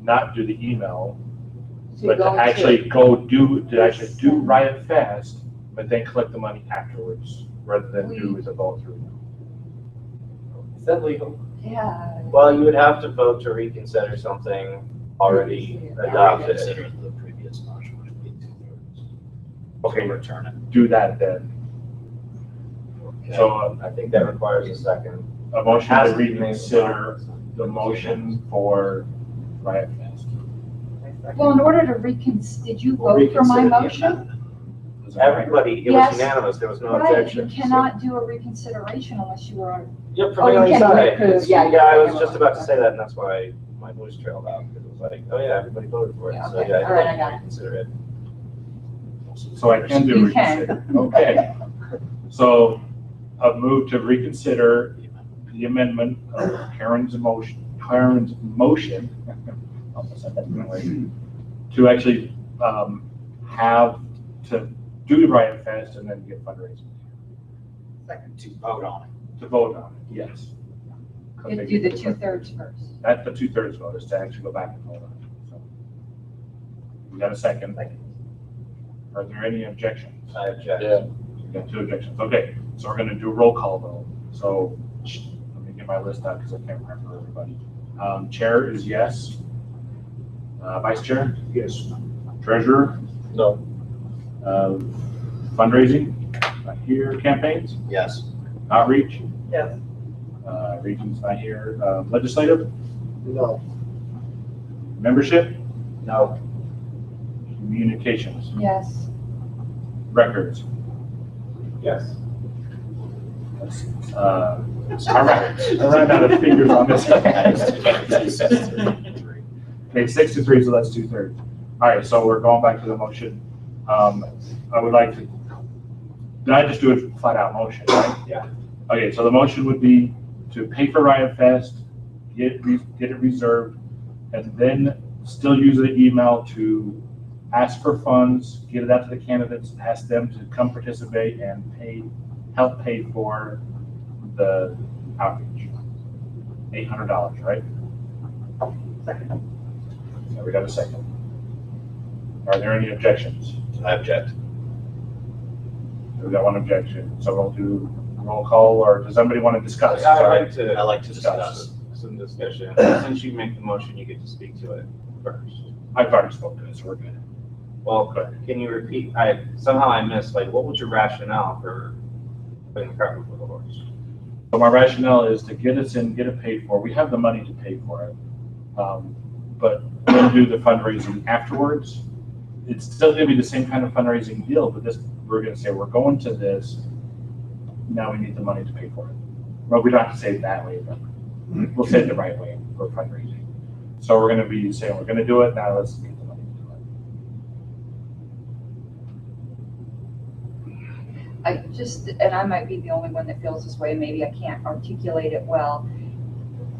not do the email, but to actually actually do Riot Fest, but then collect the money afterwards, rather than do the vote through. Is that legal? Yeah. Well, you would have to vote to reconsider something already adopted. Consider the previous motion, which would be 2/3. Okay, Return it. do that then. Okay. So I think that requires a second. a motion Has to to be made. reconsider the motion for Riot Fest. Well, in order to did you We'll vote for my reconsider the motion? amendment. Everybody, it was Yes. unanimous, there was no Right, you objection. cannot do a reconsideration unless you are, Yep, Oh, you prevailing can't side. approve. Yeah, Yeah, I was yeah. just about to say that, and that's why my voice trailed out, because it was like, oh yeah, everybody voted for it, Yeah, so okay. yeah, All right, I I got it. reconsider it. So I can do You can. reconsider. Okay. So I've moved to reconsider the amendment of Karen's motion, almost said that the wrong way, to actually have to do the Riot Fest and then get fundraising. Second, to vote on it. To vote on it, yes. you do the 2/3 first. That's the 2/3 vote, is to actually go back and vote on it. So, we got a second. Are there any objections? I object. Yeah. We got 2 objections. Okay, so we're gonna do a roll call vote. So let me get my list out because I can't remember everybody. Chair is yes. Vice Chair? Yes. Treasurer? No. Fundraising? Not here. Campaigns? Yes. Outreach? Yes. Regions not here. Legislative? No. Membership? No. Communications? Yes. Records? Yes. All right. I ran out of fingers on this. Okay, 6 to 3, so that's 2/3. All right, so we're going back to the motion. I would like to, did I just do a flat out motion, right? Yeah. Okay, so the motion would be to pay for Riot Fest, get it reserved, and then still use the email to ask for funds, get it out to the candidates, ask them to come participate and help pay for the outreach. $800, right? Second. So we got a second. Are there any objections? I object. We got one objection, so we'll do roll call, or does somebody want to discuss? I like to discuss. some discussion. Since you make the motion, you get to speak to it first. I've already spoken to it, so we're good. Well, can you repeat, somehow I missed, like, what was your rationale for putting the cart before the horse? So my rationale is to get us in, get it paid for. We have the money to pay for it. But then do the fundraising afterwards. It's still gonna be the same kind of fundraising deal, but we're gonna say, we're going to this, now we need the money to pay for it. Well, we don't have to say it that way, but we'll say it the right way for fundraising. So we're gonna be saying, we're gonna do it, now let's get the money to do it. And I might be the only one that feels this way, maybe I can't articulate it well.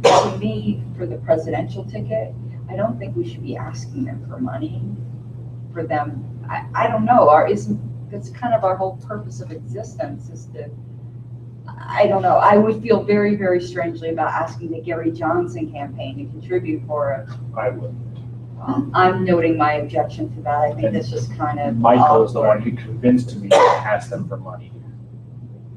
To me, for the presidential ticket, I don't think we should be asking them for money for them. I don't know, that's kind of our whole purpose of existence is to, I don't know, I would feel very, very strangely about asking the Gary Johnson campaign to contribute for it. I would. I'm noting my objection to that. I think that's just kind of. Michael is the one who convinced me to ask them for money.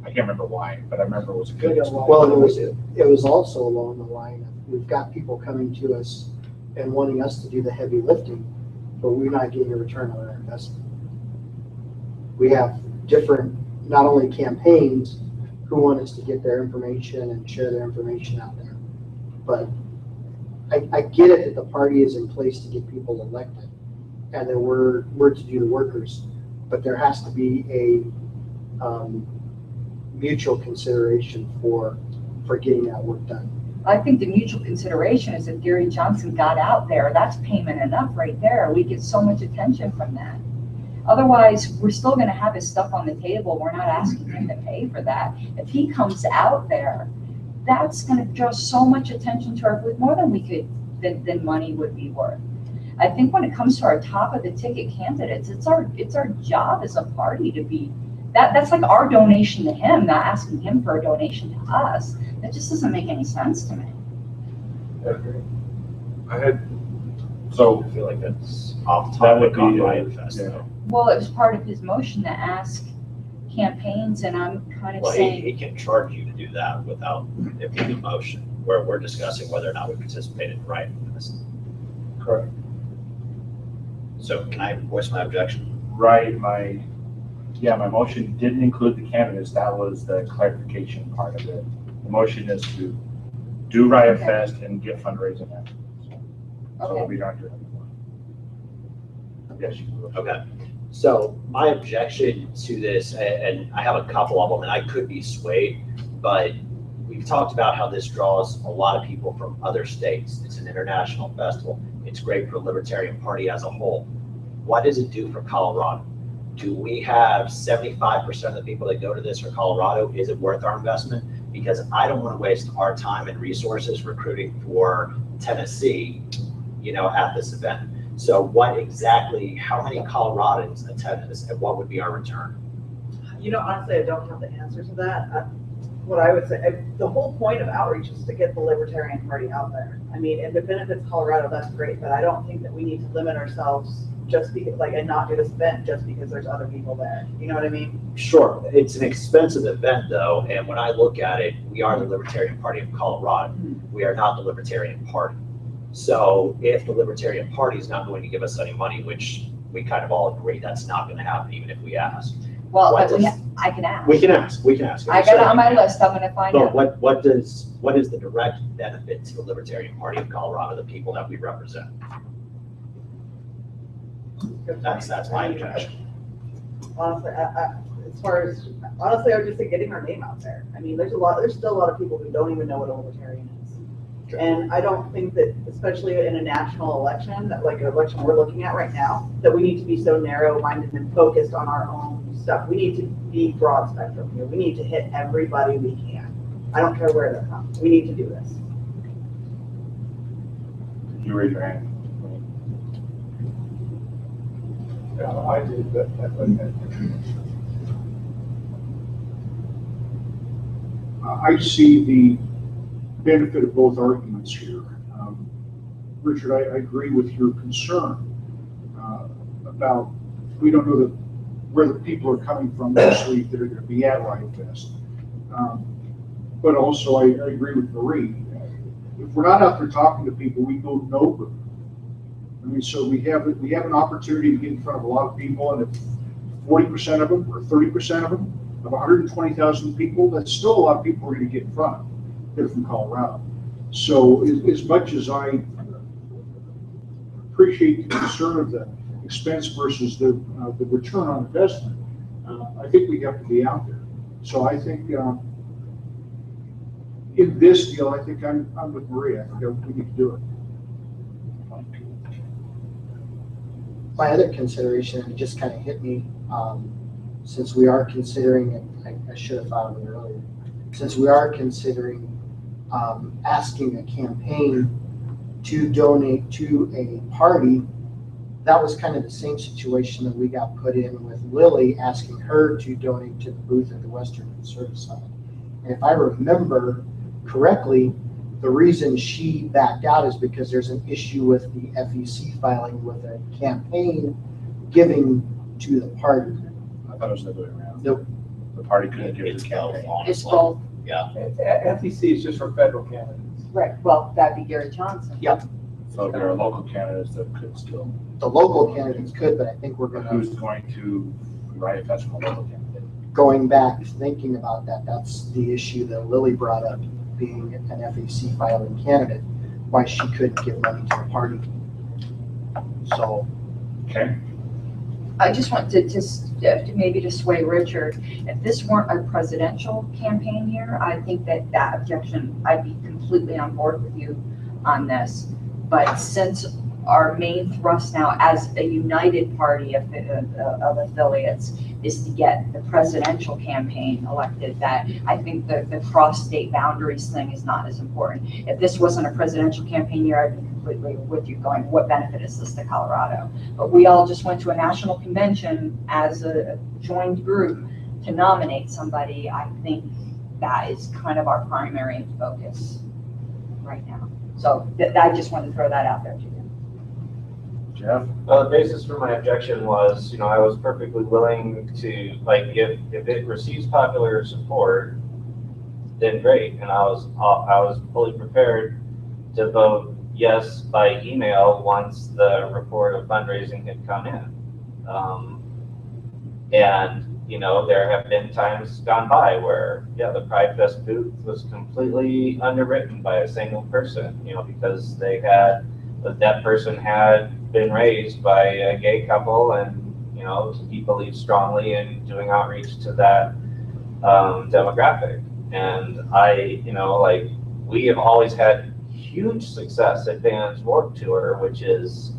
I can't remember why, but I remember it was a good. Well, it was also along the line of, we've got people coming to us and wanting us to do the heavy lifting, but we're not getting a return on our investment. We have different, not only campaigns who want us to get their information and share their information out there, but I get it that the party is in place to get people elected and that we're to do the workers, but there has to be a mutual consideration for getting that work done. I think the mutual consideration is if Gary Johnson got out there, that's payment enough right there. We get so much attention from that. Otherwise, we're still going to have his stuff on the table. We're not asking him to pay for that. If he comes out there, that's going to draw so much attention to our booth, more than we could, than money would be worth. I think when it comes to our top of the ticket candidates, it's our job as a party to be that's like our donation to him, not asking him for a donation to us. That just doesn't make any sense to me. I had, So I feel like that's off that would topic on be, Riot Fest. yeah. Well, it was part of his motion to ask campaigns, and I'm kind of Well, saying, he can charge you to do that without it being a motion, where we're discussing whether or not we participate in Riot Fest. Correct. So can I voice my objection? Right, my motion didn't include the candidates. That was the clarification part of it. The motion is to do Riot Okay. Fest and get fundraising after. So Okay. we don't do it anymore. Yes, you will. Okay, so my objection to this, and I have a couple of them, and I could be swayed, but we've talked about how this draws a lot of people from other states. It's an international festival. It's great for the Libertarian Party as a whole. What does it do for Colorado? Do we have 75% of the people that go to this are Colorado? Is it worth our investment? Because I don't want to waste our time and resources recruiting for Tennessee, at this event. So what exactly, how many Coloradans attend this, and what would be our return? Honestly, I don't have the answer to that. What I would say, the whole point of outreach is to get the Libertarian Party out there. I mean, if it benefits Colorado, that's great, but I don't think that we need to limit ourselves just because, and not do this event just because there's other people there. You know what I mean? Sure, it's an expensive event though, and when I look at it, we are the Libertarian Party of Colorado. We are not the Libertarian Party. So if the Libertarian Party is not going to give us any money, which we kind of all agree that's not going to happen even if we ask. well, What does- I can ask. We can ask. I got it on my list, I'm gonna find But out. what is the direct benefit to the Libertarian Party of Colorado, the people that we represent? That's my objection. Honestly, honestly, I would just say getting our name out there. I mean, there's still a lot of people who don't even know what a libertarian is. And I don't think that, especially in a national election, that like an election we're looking at right now, that we need to be so narrow-minded and focused on our own stuff. We need to be broad spectrum here. We need to hit everybody we can. I don't care where they're from. We need to do this. You raise your hand. Yeah, I did, but I see the benefit of both arguments here. Richard, I agree with your concern about, we don't know where the people are coming from this week that are going to be at Riot Fest. But also I agree with Marie. If we're not out there talking to people, we go nowhere. I mean, so we have an opportunity to get in front of a lot of people, and if 40% of them or 30% of them, of 120,000 people, that's still a lot of people we're going to get in front of. They're from Colorado. So as much as I appreciate the concern of the expense versus the return on investment, I think we have to be out there. So I think in this deal, I think I'm with Maria. I think we need to do it. My other consideration, it just kind of hit me, since we are considering, and I should have thought of it earlier, since we are considering asking a campaign to donate to a party, that was kind of the same situation that we got put in with Lily asking her to donate to the booth at the Western Conservative Summit. And if I remember correctly, the reason she backed out is because there's an issue with the FEC filing with a campaign giving to the party. I thought it was the other way around. Nope. The party couldn't give it It's to both, campaign. It's honestly. both, Yeah. FEC is just for federal candidates. right, well, that'd be Gary Johnson. Yep. So there are local candidates that could still, The local candidates could, but I think we're but gonna, who's going to Riot Fest from a local candidate? going back, thinking about that, that's the issue that Lily brought up, being an FEC filing candidate, why she couldn't give money to the party. So, Okay. I just want to just maybe to sway Richard. If this weren't a presidential campaign year, I think that objection, I'd be completely on board with you on this. But since our main thrust now as a united party of affiliates is to get the presidential campaign elected, that I think the cross-state boundaries thing is not as important. If this wasn't a presidential campaign year, I'd be completely with you going, what benefit is this to Colorado? But we all just went to a national convention as a joined group to nominate somebody, I think that is kind of our primary focus right now. So I just wanted to throw that out there to you. Jeff? The basis for my objection was, I was perfectly willing to, like, if it receives popular support, then great. And I was fully prepared to vote yes by email once the report of fundraising had come in. And, there have been times gone by where, the Pride Fest booth was completely underwritten by a single person, because that person had been raised by a gay couple and, he believed strongly in doing outreach to that demographic. And we have always had huge success at Vans Warped Tour, which is,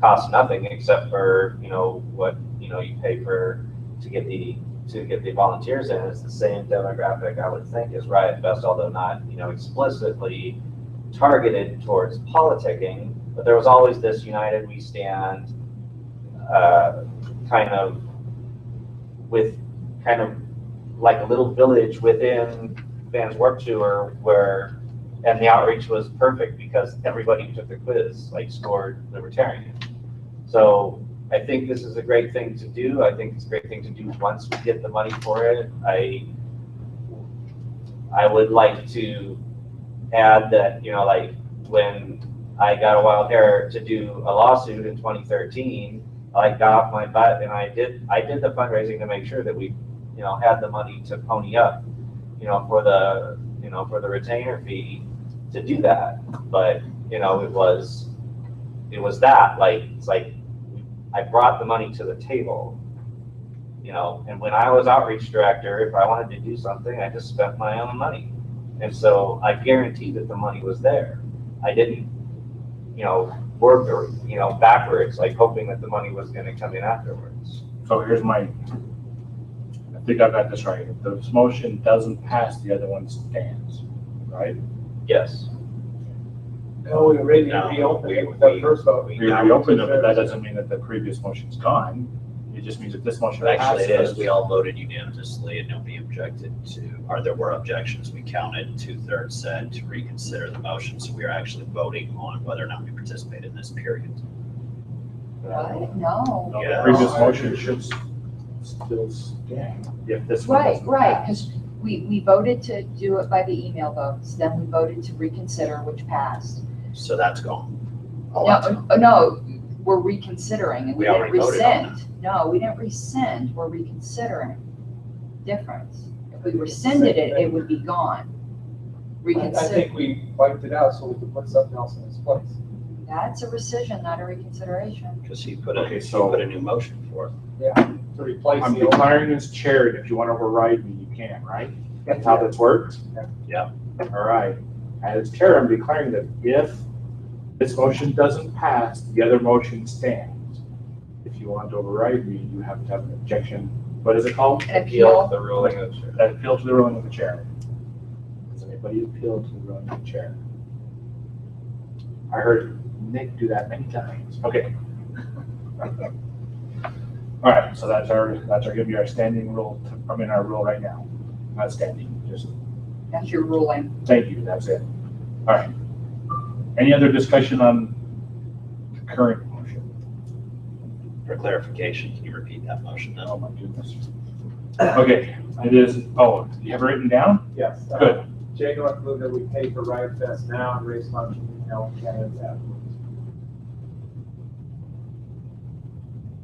costs nothing except for, what, you pay to get the volunteers in. It's the same demographic, I would think, as Riot Fest, although not, explicitly targeted towards politicking. But there was always this United We Stand kind of like a little village within Vans Warped Tour and the outreach was perfect because everybody who took the quiz scored Libertarian. So I think this is a great thing to do. I think it's a great thing to do once we get the money for it. I would like to add that, when I got a wild hair to do a lawsuit in 2013, I got off my butt and I did the fundraising to make sure that we, had the money to pony up, for the retainer fee to do that. But, it was that, it's like, I brought the money to the table, and when I was outreach director, if I wanted to do something, I just spent my own money. And so I guaranteed that the money was there. I didn't, work or, backwards, hoping that the money was going to come in afterwards. So here's I think I got this right. If this motion doesn't pass, the other one stands, right? Yes. No, we already reopened it with the first vote. We reopened it, but that doesn't mean that the previous motion's gone. It just means that this motion Actually, it passes. is. We all voted unanimously and nobody objected or there were objections. We counted 2/3 said to reconsider the motion. So we are actually voting on whether or not we participate in this period. What? No. No, Yeah. the previous motion should still stand if this one Right, doesn't right, pass. because we voted to do it by the email votes, then we voted to reconsider, which passed. So that's gone. All that's gone. No, we're reconsidering and we We didn't already voted on rescind. No, we didn't rescind, we're reconsidering. Difference. If we rescinded it, it would be gone. I Reconsider, think we wiped it out so we could put something else in its place. that's a rescission, not a reconsideration. Because he put Okay, he put a new motion for it. To replace I'm the old. declaring as chair, and if you want to override me, you can, right? That's how this works? Yeah. All right. As chair, I'm declaring that if this motion doesn't pass, the other motion stands. If you want to override me, you have to have an objection. What is it called? An appeal. The ruling of the chair. An appeal to the ruling of the chair. Does anybody appeal to the ruling of the chair? I heard Nick do that many times. Okay. All right, so that's gonna be our standing rule, our rule right now. Not standing, just, That's your ruling. thank you, that's it. All right. Any other discussion on the current motion? For clarification, can you repeat that motion Oh, now? my goodness. Okay, it is, you have it written down? Yes. Good. Jay North moved that we pay for Riot Fest now and raise funds from the candidates afterwards.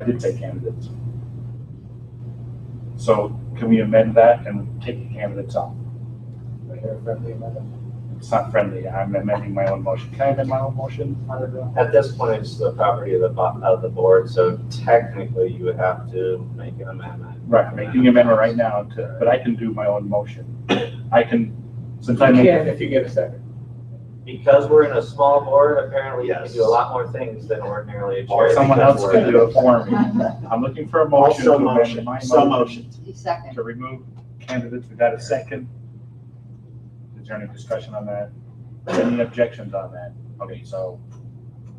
I did say candidates. So can we amend that and take the candidates off? I hear a friendly amendment. It's not friendly, I'm amending my own motion. Can I amend my own motion? At this point, it's the property of the board, so technically you would have to make an amendment. Right, I'm making an amendment right now but I can do my own motion. I can, since I You made. can if you get a second. Because we're in a small board, apparently you can Yes. do a lot more things than ordinarily a chair. Or someone because else we're can in do a- it for me. I'm looking for a motion to Also amend motion, my so motion motion. Second. to remove candidates. We got a second. Is there any discussion on that? Any objections on that? Okay, so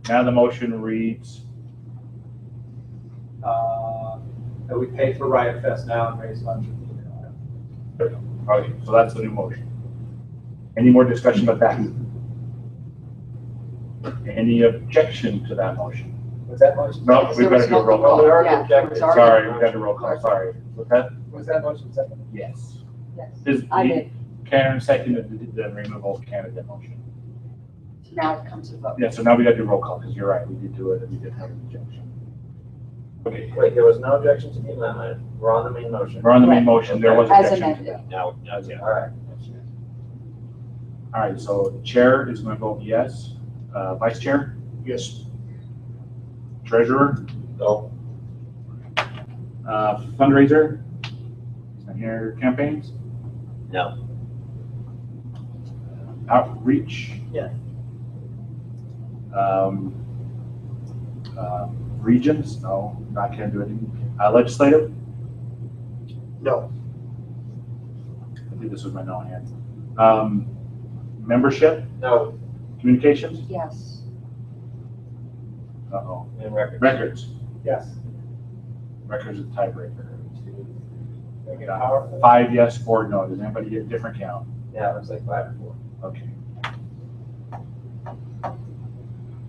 now the motion reads, that we pay for Riot Fest now and raise funds. Okay, so that's the new motion. Any more discussion about that? Any objection to that motion? Was that motion? No, we've got to do a roll call. Yeah, it was already- Sorry, we've got to do a roll call, sorry. Was that? Was that motion second? Yes. Yes, I did. Karen seconded the removal of candidate motion. Now it comes to vote. Yeah, so now we got to do roll call, because you're right, we did do it, and we did have an objection. Okay, Wait, there was no objection to the amendment. We're on the main motion. we're on the main motion, there was As objection. amended. Now, Yeah. All right. All right, so the chair is going to vote yes. Vice chair? Yes. Treasurer? No. Fundraiser? And your campaigns? no. Outreach? Yes. Regions? No, I can't do anything. Legislative? No. I think this was my no hand. Membership? No, Communications? Yes. Uh-oh. in records. Records? Yes. Records is a tiebreaker. Make it powerful. 5 yes, 4 no. Does anybody get a different count? Yeah, it looks like 5 and 4. Okay,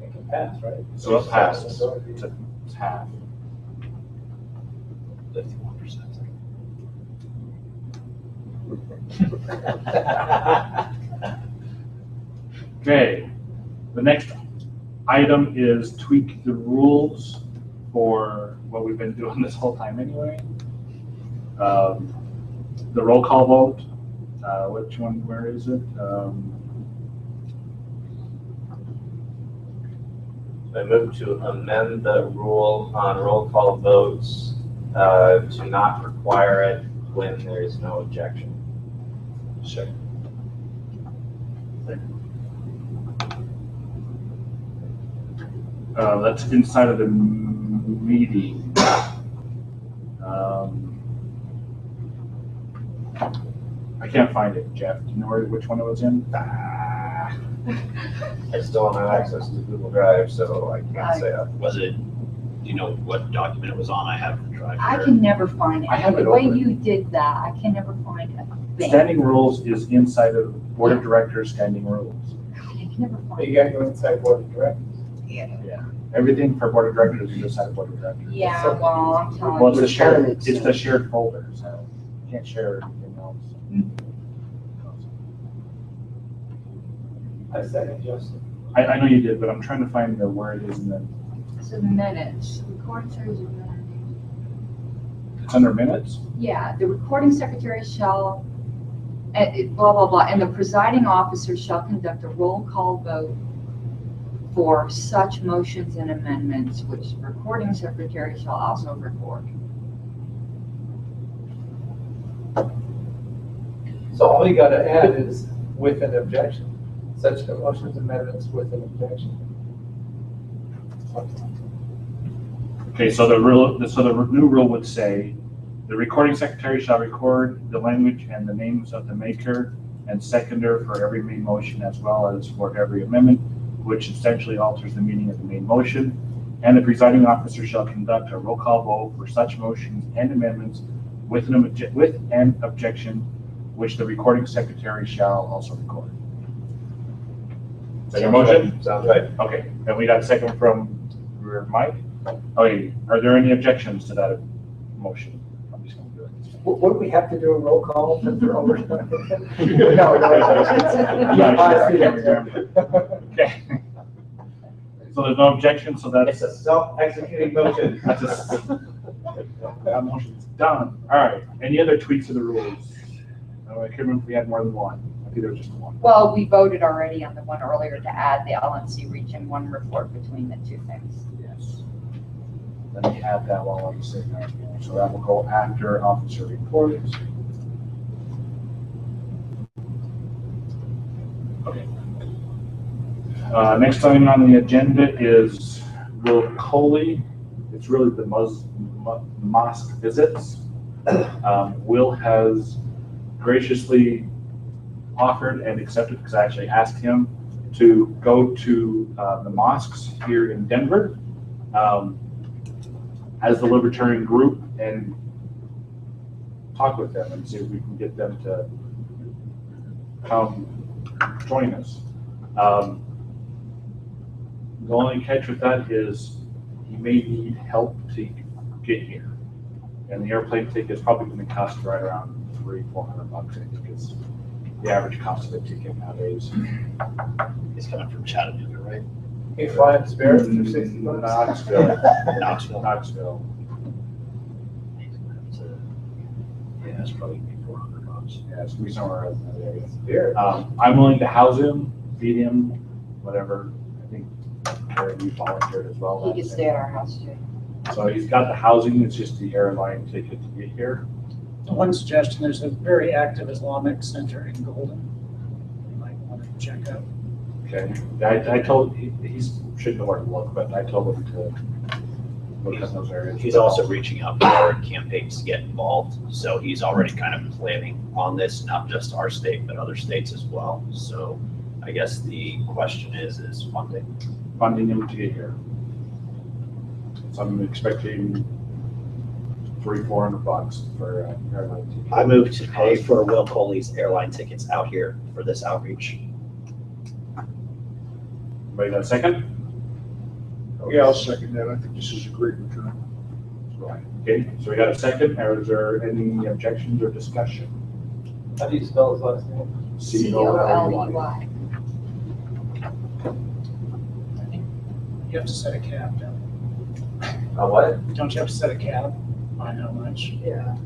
It can pass, right? so it passes. It's half. 51%. Okay, the next item is tweak the rules for what we've been doing this whole time anyway. The roll call vote, which one, where is it? I move to amend the rule on roll call votes to not require it when there is no objection. Sure. That's inside of the meeting. I can't find it, Jeff. Do you know which one it was in? I still don't have access to Google Drive, so I can't say that. Was it, do you know what document it was on? I have the drive I here. can never find it. I have it The way open. you did that, I can never find a thing. Standing rules is inside of Board of Directors standing rules. I can never find You gotta go inside board of directors. Yeah. Everything for Board of Directors is inside of Board of Directors. Yeah, well, I'm telling Well, you. it's the shared folder, so you can't share anything else. I second Justin. I know you did, but I'm trying to find where it is in the, So the minutes, recording secretary. it's under minutes? Yeah, the recording secretary shall, blah, blah, blah, and the presiding officer shall conduct a roll call vote for such motions and amendments, which the recording secretary shall also record. So all you gotta add is with an objection, such motions amendments with an objection. Okay, so the new rule would say, the recording secretary shall record the language and the names of the maker and seconder for every main motion as well as for every amendment, which essentially alters the meaning of the main motion. And the presiding officer shall conduct a roll call vote for such motions and amendments with an objection, which the recording secretary shall also record. Is that your motion? Sounds right. Okay, and we got a second from Mike. Okay, are there any objections to that motion? I'm just gonna do it. Would we have to do a roll call since we're over? Okay. So there's no objection, so that's. It's a self-executing motion. That motion's done. All right, any other tweaks to the rules? Oh, I can't remember if we had more than one. I think there was just one. Well, we voted already on the one earlier to add the LNC region one report between the two things. Yes. Let me add that while I'm sitting there. So that will go after officer reports. Okay. Next item on the agenda is Will Coley. It's really the mosque visits. Will has graciously offered and accepted, because I actually asked him to go to the mosques here in Denver. As the Libertarian group, and talk with them and see if we can get them to come join us. The only catch with that is he may need help to get here. And the airplane ticket is probably going to cost right around $300-400, I think is the average cost of a ticket nowadays. He's coming from Chattanooga, right? You fly in Spirit for $60? Knoxville. Yeah, it's probably $400. Yeah, it's gonna be somewhere else in that area. Spirit. I'm willing to house him, feed him, whatever. I think you volunteered as well. He can stay at our house too. So he's got the housing, it's just the airline ticket to get here. One suggestion, there's a very active Islamic center in Golden. You might want to check out. Okay, I told, he shouldn't know where to look, but I told him to look at those areas. He's also reaching out for campaigns to get involved, so he's already kind of planning on this, not just our state, but other states as well. So I guess the question is funding. Funding him to get here. So I'm expecting $300-400 for airline ticket. I moved to pay for Will Coley's airline tickets out here for this outreach. Anybody got a second? Yeah, I'll second that. I think this is a great return. Right. Okay, so we got a second, or is there any objections or discussion? How do you spell his last name? COLEY. You have to set a cap, don't What? don't you have to set a cap on how much? Yeah,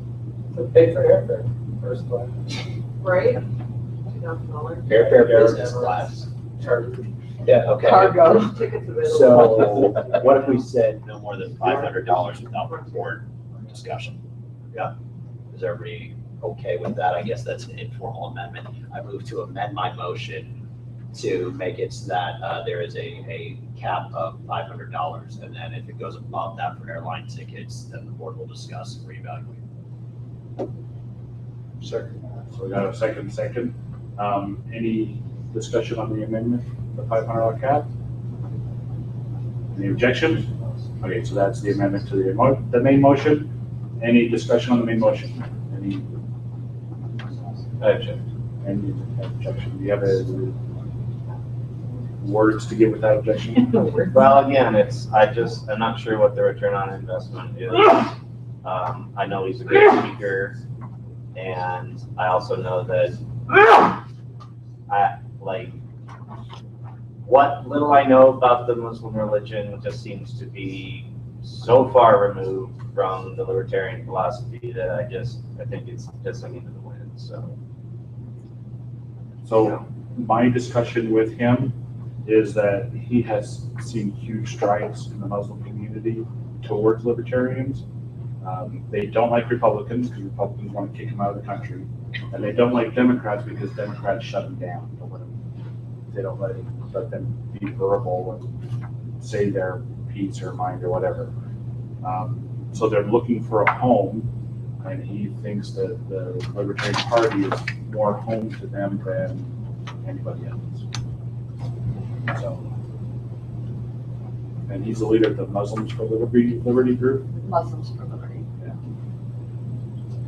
To pay for airfare, first class. right? $2,000. Airfare business class. Charter. Yeah, okay. Cargo. Tickets available. So what if we said no more than $500 without report discussion? Yeah. Is everybody okay with that? I guess that's an informal amendment. I move to amend my motion to make it so that there is a cap of $500. And then if it goes above that for airline tickets, then the board will discuss and reevaluate. Second. So we got a second. Any discussion on the amendment, the $500 cap? Any objections? Okay, so that's the amendment to the main motion. Any discussion on the main motion? Any objection? Do you have words to give with that objection? Well, again, I'm not sure what the return on investment is. I know he's a great speaker, and I also know that what little I know about the Muslim religion just seems to be so far removed from the libertarian philosophy that I think it's pissing into the wind, So my discussion with him is that he has seen huge strides in the Muslim community towards libertarians. They don't like Republicans because Republicans want to kick them out of the country. And they don't like Democrats because Democrats shut them down. They don't let them be verbal and say their piece or mind or whatever. So they're looking for a home, and he thinks that the Libertarian Party is more home to them than anybody else. So, and he's the leader of the Muslims for Liberty group. Muslims for Liberty. Yeah.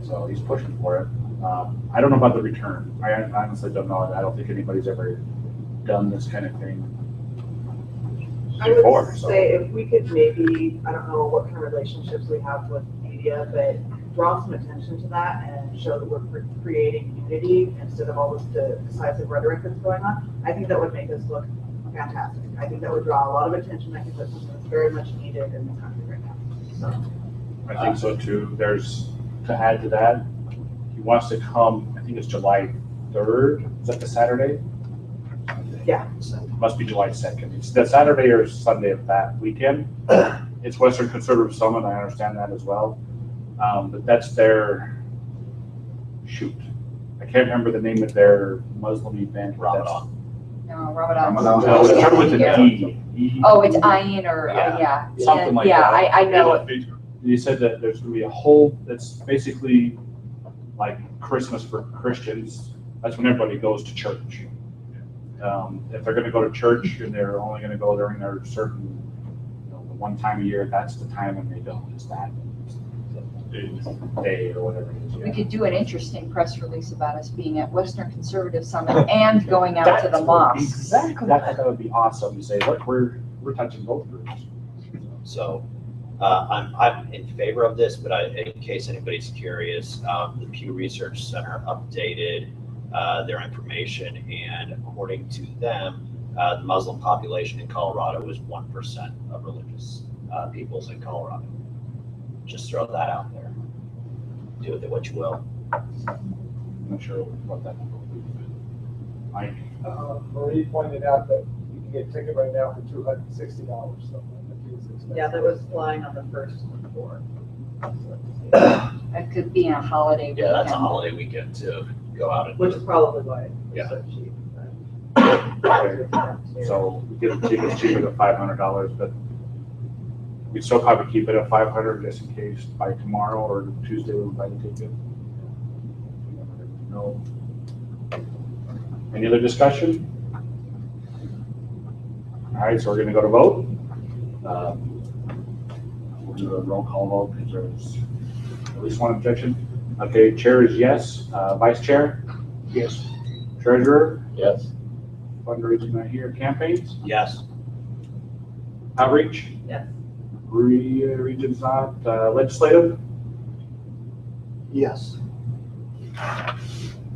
So he's pushing for it. I don't know about the return. I honestly don't know. I don't think anybody's ever done this kind of thing I before. would So say if we could maybe, I don't know what kind of relationships we have with media, but draw some attention to that and show that we're creating unity instead of all this decisive rhetoric that's going on. I think that would make us look fantastic. I think that would draw a lot of attention. I think that's something that's very much needed in the country right now. So. I think so too. There's, to add to that, he wants to come, I think it's July 3rd. Is that the Saturday? Yeah. Must be July 2nd. It's the Saturday or Sunday of that weekend. It's Western Conservative Summit. I understand that as well. But that's their shoot. I can't remember the name of their Muslim event. Ramadan. No, Ramadan. No, it started with an E. Oh, it's Ayin or, yeah. Something like Yeah, that. I know it. You said that there's going to be a whole, that's basically like Christmas for Christians. That's when everybody goes to church. If they're going to go to church and they're only going to go during their certain, the one time a year, that's the time when they don't. It's that. day or whatever it is. We could do an interesting press release about us being at Western Conservative Summit and going out to the mosque. Exactly. That would be awesome. You say, look, we're touching both groups. So I'm in favor of this, but in case anybody's curious, the Pew Research Center updated their information, and according to them, the Muslim population in Colorado is 1% of religious peoples in Colorado. Just throw that out there. Do with it what you will. I'm not sure what that will be. Mike? Marie pointed out that you can get a ticket right now for $260, so. Yeah, that was flying on the 1st and 4th. It could be a holiday weekend. Yeah, that's a holiday weekend to go out and. Which is probably why Yeah. it's so cheap. So we get the tickets cheaper than $500, but we still probably keep it at 500 just in case by tomorrow or Tuesday we'll buy the ticket. No. Any other discussion? All right, so we're gonna go to vote. We'll do a roll call vote because there's at least one objection. Okay, chair is yes. Vice chair? Yes. Treasurer? Yes. Fundraising not here. Campaigns? Yes. Outreach? Yes. Region's not. Legislative? Yes.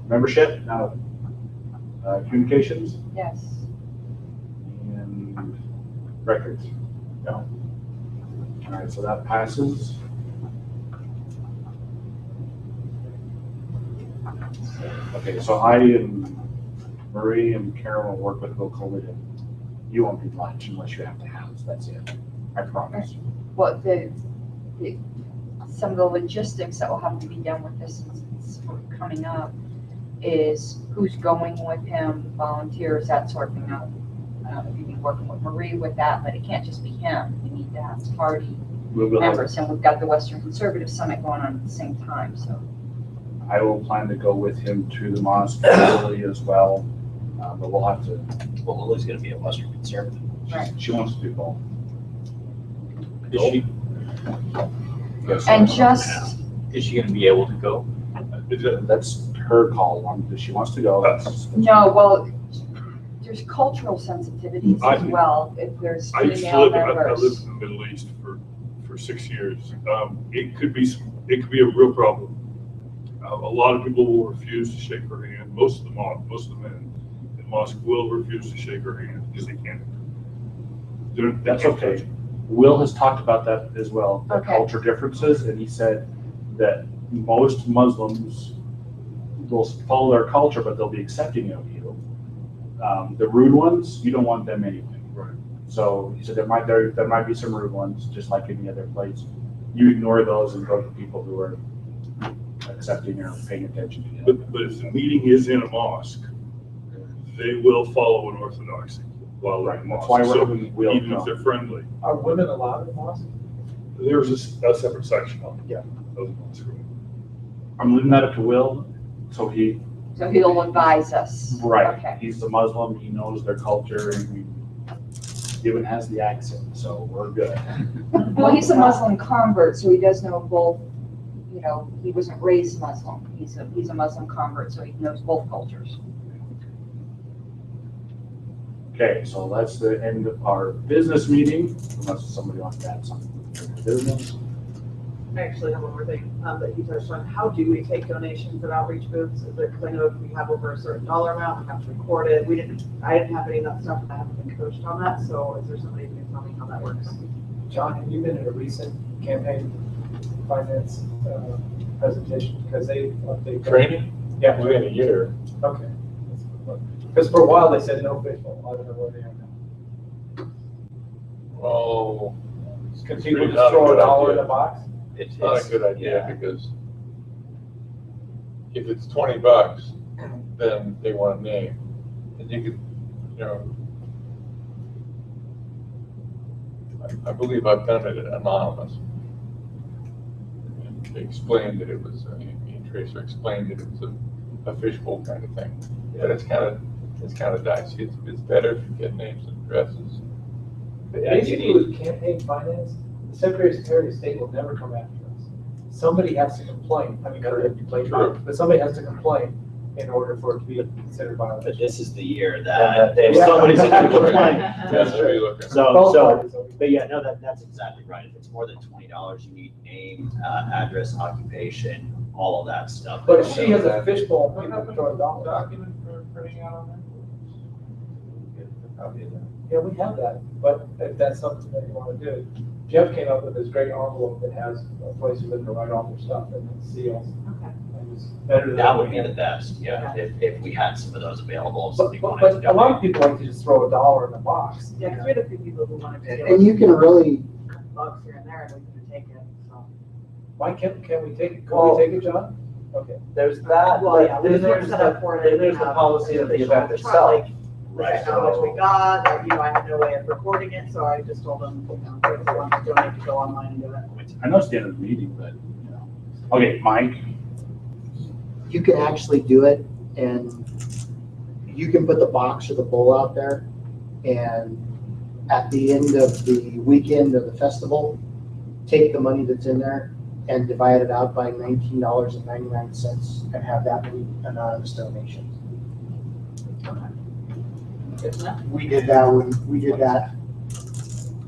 Membership? No. Communications? Yes. And records? No. All right, so that passes. Okay, so I and Marie and Karen will work with local COVID. You won't be lunch unless you have to have, that's it. I promise. Well, some of the logistics that will have to be done with this since it's coming up is who's going with him, volunteers, that sort of thing. Now, you'll be working with Marie with that, but it can't just be him. We need to have party members, and we've got the Western Conservative Summit going on at the same time, so. I will plan to go with him to the mosque Lily as well, but we'll have to. Well, Lily's going to be a Western Conservative. Right. She wants to do both. Is she? Yes. And just, Is she gonna be able to go? That's her call. If she wants to go, that's. no, well, there's cultural sensitivities as I- well, if there's I used to female live, I lived members. in the Middle East for 6 years. It could be a real problem. A lot of people will refuse to shake her hand. Most of the men in mosque will refuse to shake her hand because they can't. That's okay. Will has talked about that as well, the Okay. culture differences, and he said that most Muslims will follow their culture, but they'll be accepting of you. The rude ones, you don't want them anyway. Right. So he said there might be some rude ones, just like any other place. You ignore those and go to people who are accepting or paying attention to you. But if the meeting is in a mosque, they will follow an orthodoxy while they're in the That's why mosque. we're So having Will even if come. they're friendly, Are women allowed in mosque? there's a separate section on Yeah. of the mosque. I'm leaving that up to Will, so He'll advise us. right. Okay. He's the Muslim, he knows their culture, and he even has the accent, so we're good. Well, he's a Muslim convert, so he does know both, he wasn't raised Muslim. He's a Muslim convert, so he knows both cultures. Okay, so that's the end of our business meeting, unless somebody wants to add something to the business. I actually have one more thing that you touched on. How do we take donations at outreach booths? Is it, because I know if we have over a certain dollar amount, we have to record it. I didn't have any of that stuff, and I haven't been coached on that, so is there somebody who can tell me how that works? John, have you been at a recent campaign finance presentation? Because they. Training? Yeah. Within a year. Okay. Because for a while they said no fishbowl. I don't know where they are now. Oh. Can people just throw a dollar in a box? It's not a good idea because if it's $20, then they want a name. And you could, I believe I've done it anonymous. And they explained that it was, Tracer explained that it was a fishbowl kind of thing. But it's kind of dicey. It's better if you get names and addresses. Basically with campaign finance, the Secretary of State will never come after us. somebody has to complain. I mean, but somebody has to complain in order for it to be considered But violation. this is the year that if Yeah. somebody's gonna complain. That's what we look at. So, Both so, parties, okay. but yeah, no, that's exactly right. If it's more than $20, you need name, address, occupation, all of that stuff. But if she has a fishbowl, you can throw a dollar. Document for printing out on there? Copy of that. Yeah, we have that, but if that's something that you want to do. Jeff came up with this great envelope that has a place for them to write all their stuff and it seals. Okay. And it's better than. That would be the best, yeah, if we had some of those available. if But, somebody but wanted to a lot donate. of people like to just throw a dollar in a box. Yeah, because we had a few people who wanted to. And you can really, Bucks here and there, and we could take it, so. Why can we take it? Can Well- we take it, John? Okay. There's that, Well, yeah, but we then just weren't there's set up for it. then there's the policy of the event itself. Right. How much we got, or, you know, I had no way of recording it, so I just told them, you know, if they want to donate, to go online and do it. I know it's the end of the meeting, but, you know. Okay, Mike, you can actually do it and you can put the box or the bowl out there. And at the end of the weekend of the festival, take the money that's in there and divide it out by $19.99 and have that be anonymous donations. Good to know. We did that when, we did that.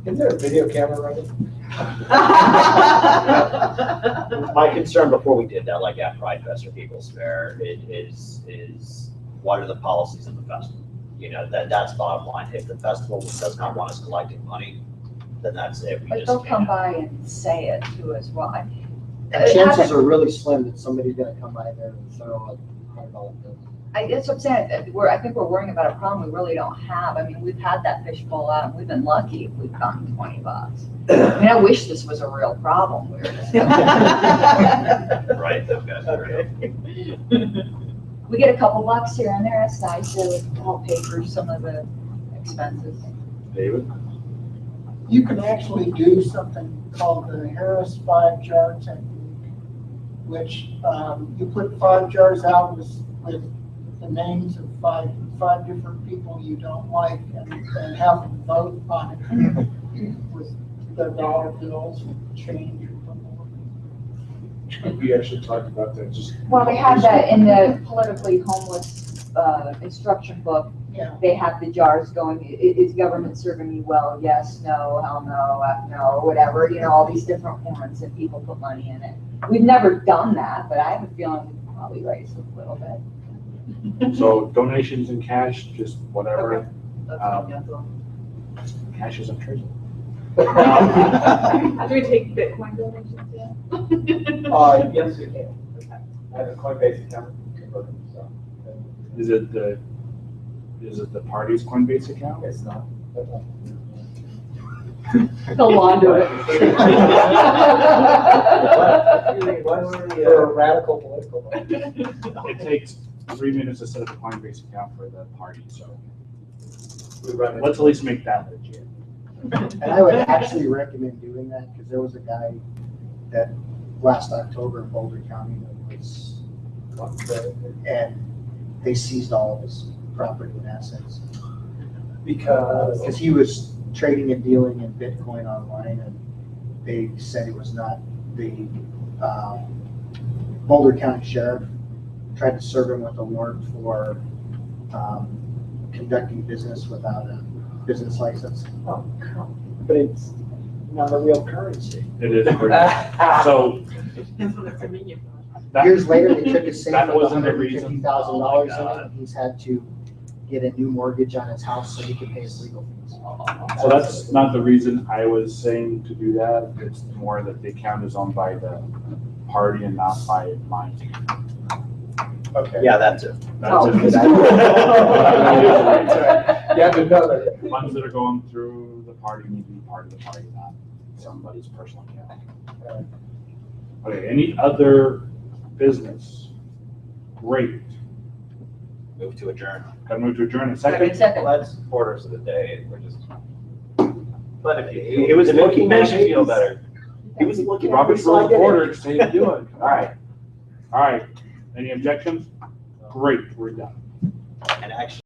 Is there a video camera running? My concern before we did that, like at Pride Fest or People's Fair, is what are the policies of the festival? You know, that's bottom line. If the festival does not want us collecting money, then that's it. We But just they'll come can't. by and say it too as well. And chances are really slim that somebody's gonna come by there and throw a $100 bill. That's what I'm saying, I think we're worrying about a problem we really don't have. I mean, we've had that fishbowl out, and we've been lucky if we've gotten $20. I mean, I wish this was a real problem. Right, those guys are. Okay. We get a couple bucks here and there, it's nice to help pay for some of the expenses. David? You can actually do something called the Harris 5-jar technique, which you put 5 jars out with the names of five different people you don't like and have them vote on it with the dollar bills, change. We actually talked about that just. Well, we have that in the politically homeless instruction book. Yeah. They have the jars going, is government serving you well? Yes, no, hell no, no, or whatever, you know, all these different forms and people put money in it. We've never done that, but I have a feeling we could probably raise it a little bit. So donations in cash, just whatever. Okay. That's fine, yeah, so. Cash isn't treasure. Do we take Bitcoin donations yet? Yes, you can. I have a Coinbase account. So, Is it the party's Coinbase account? it's not. They'll launder it. What's the radical political? It takes 3 minutes to set up a Coinbase account for the party, so We run it. let's at least make that legit. And I would actually recommend doing that, because there was a guy that last October in Boulder County that was, and they seized all of his property and assets. Because he was trading and dealing in Bitcoin online, and they said it was not the Boulder County Sheriff tried to serve him with a warrant for conducting business without a business license. Oh, But it's not a real currency. It is pretty, so. That's what it's convenient for. that- Years later, they took his safe That with wasn't the reason. $150,000 in it, and he's had to get a new mortgage on his house so he can pay his legal fees. So that's not the reason I was saying to do that. It's more that the account is owned by the party and not by mine. Okay. Yeah, that too. That's it. Yeah, but no, that- Funds that are going through the party need to be part of the party, not somebody's personal account. Okay, any other business? Great. Move to adjourn. Gotta move to adjourn in a second. Second. Well, that's quarters of the day, we're just. But if you, It was if it looking makes you like- feel better. He was looking. Robert's Rules of Order, say to do it. All right. All right. Any objections? Great, we're done. And actually.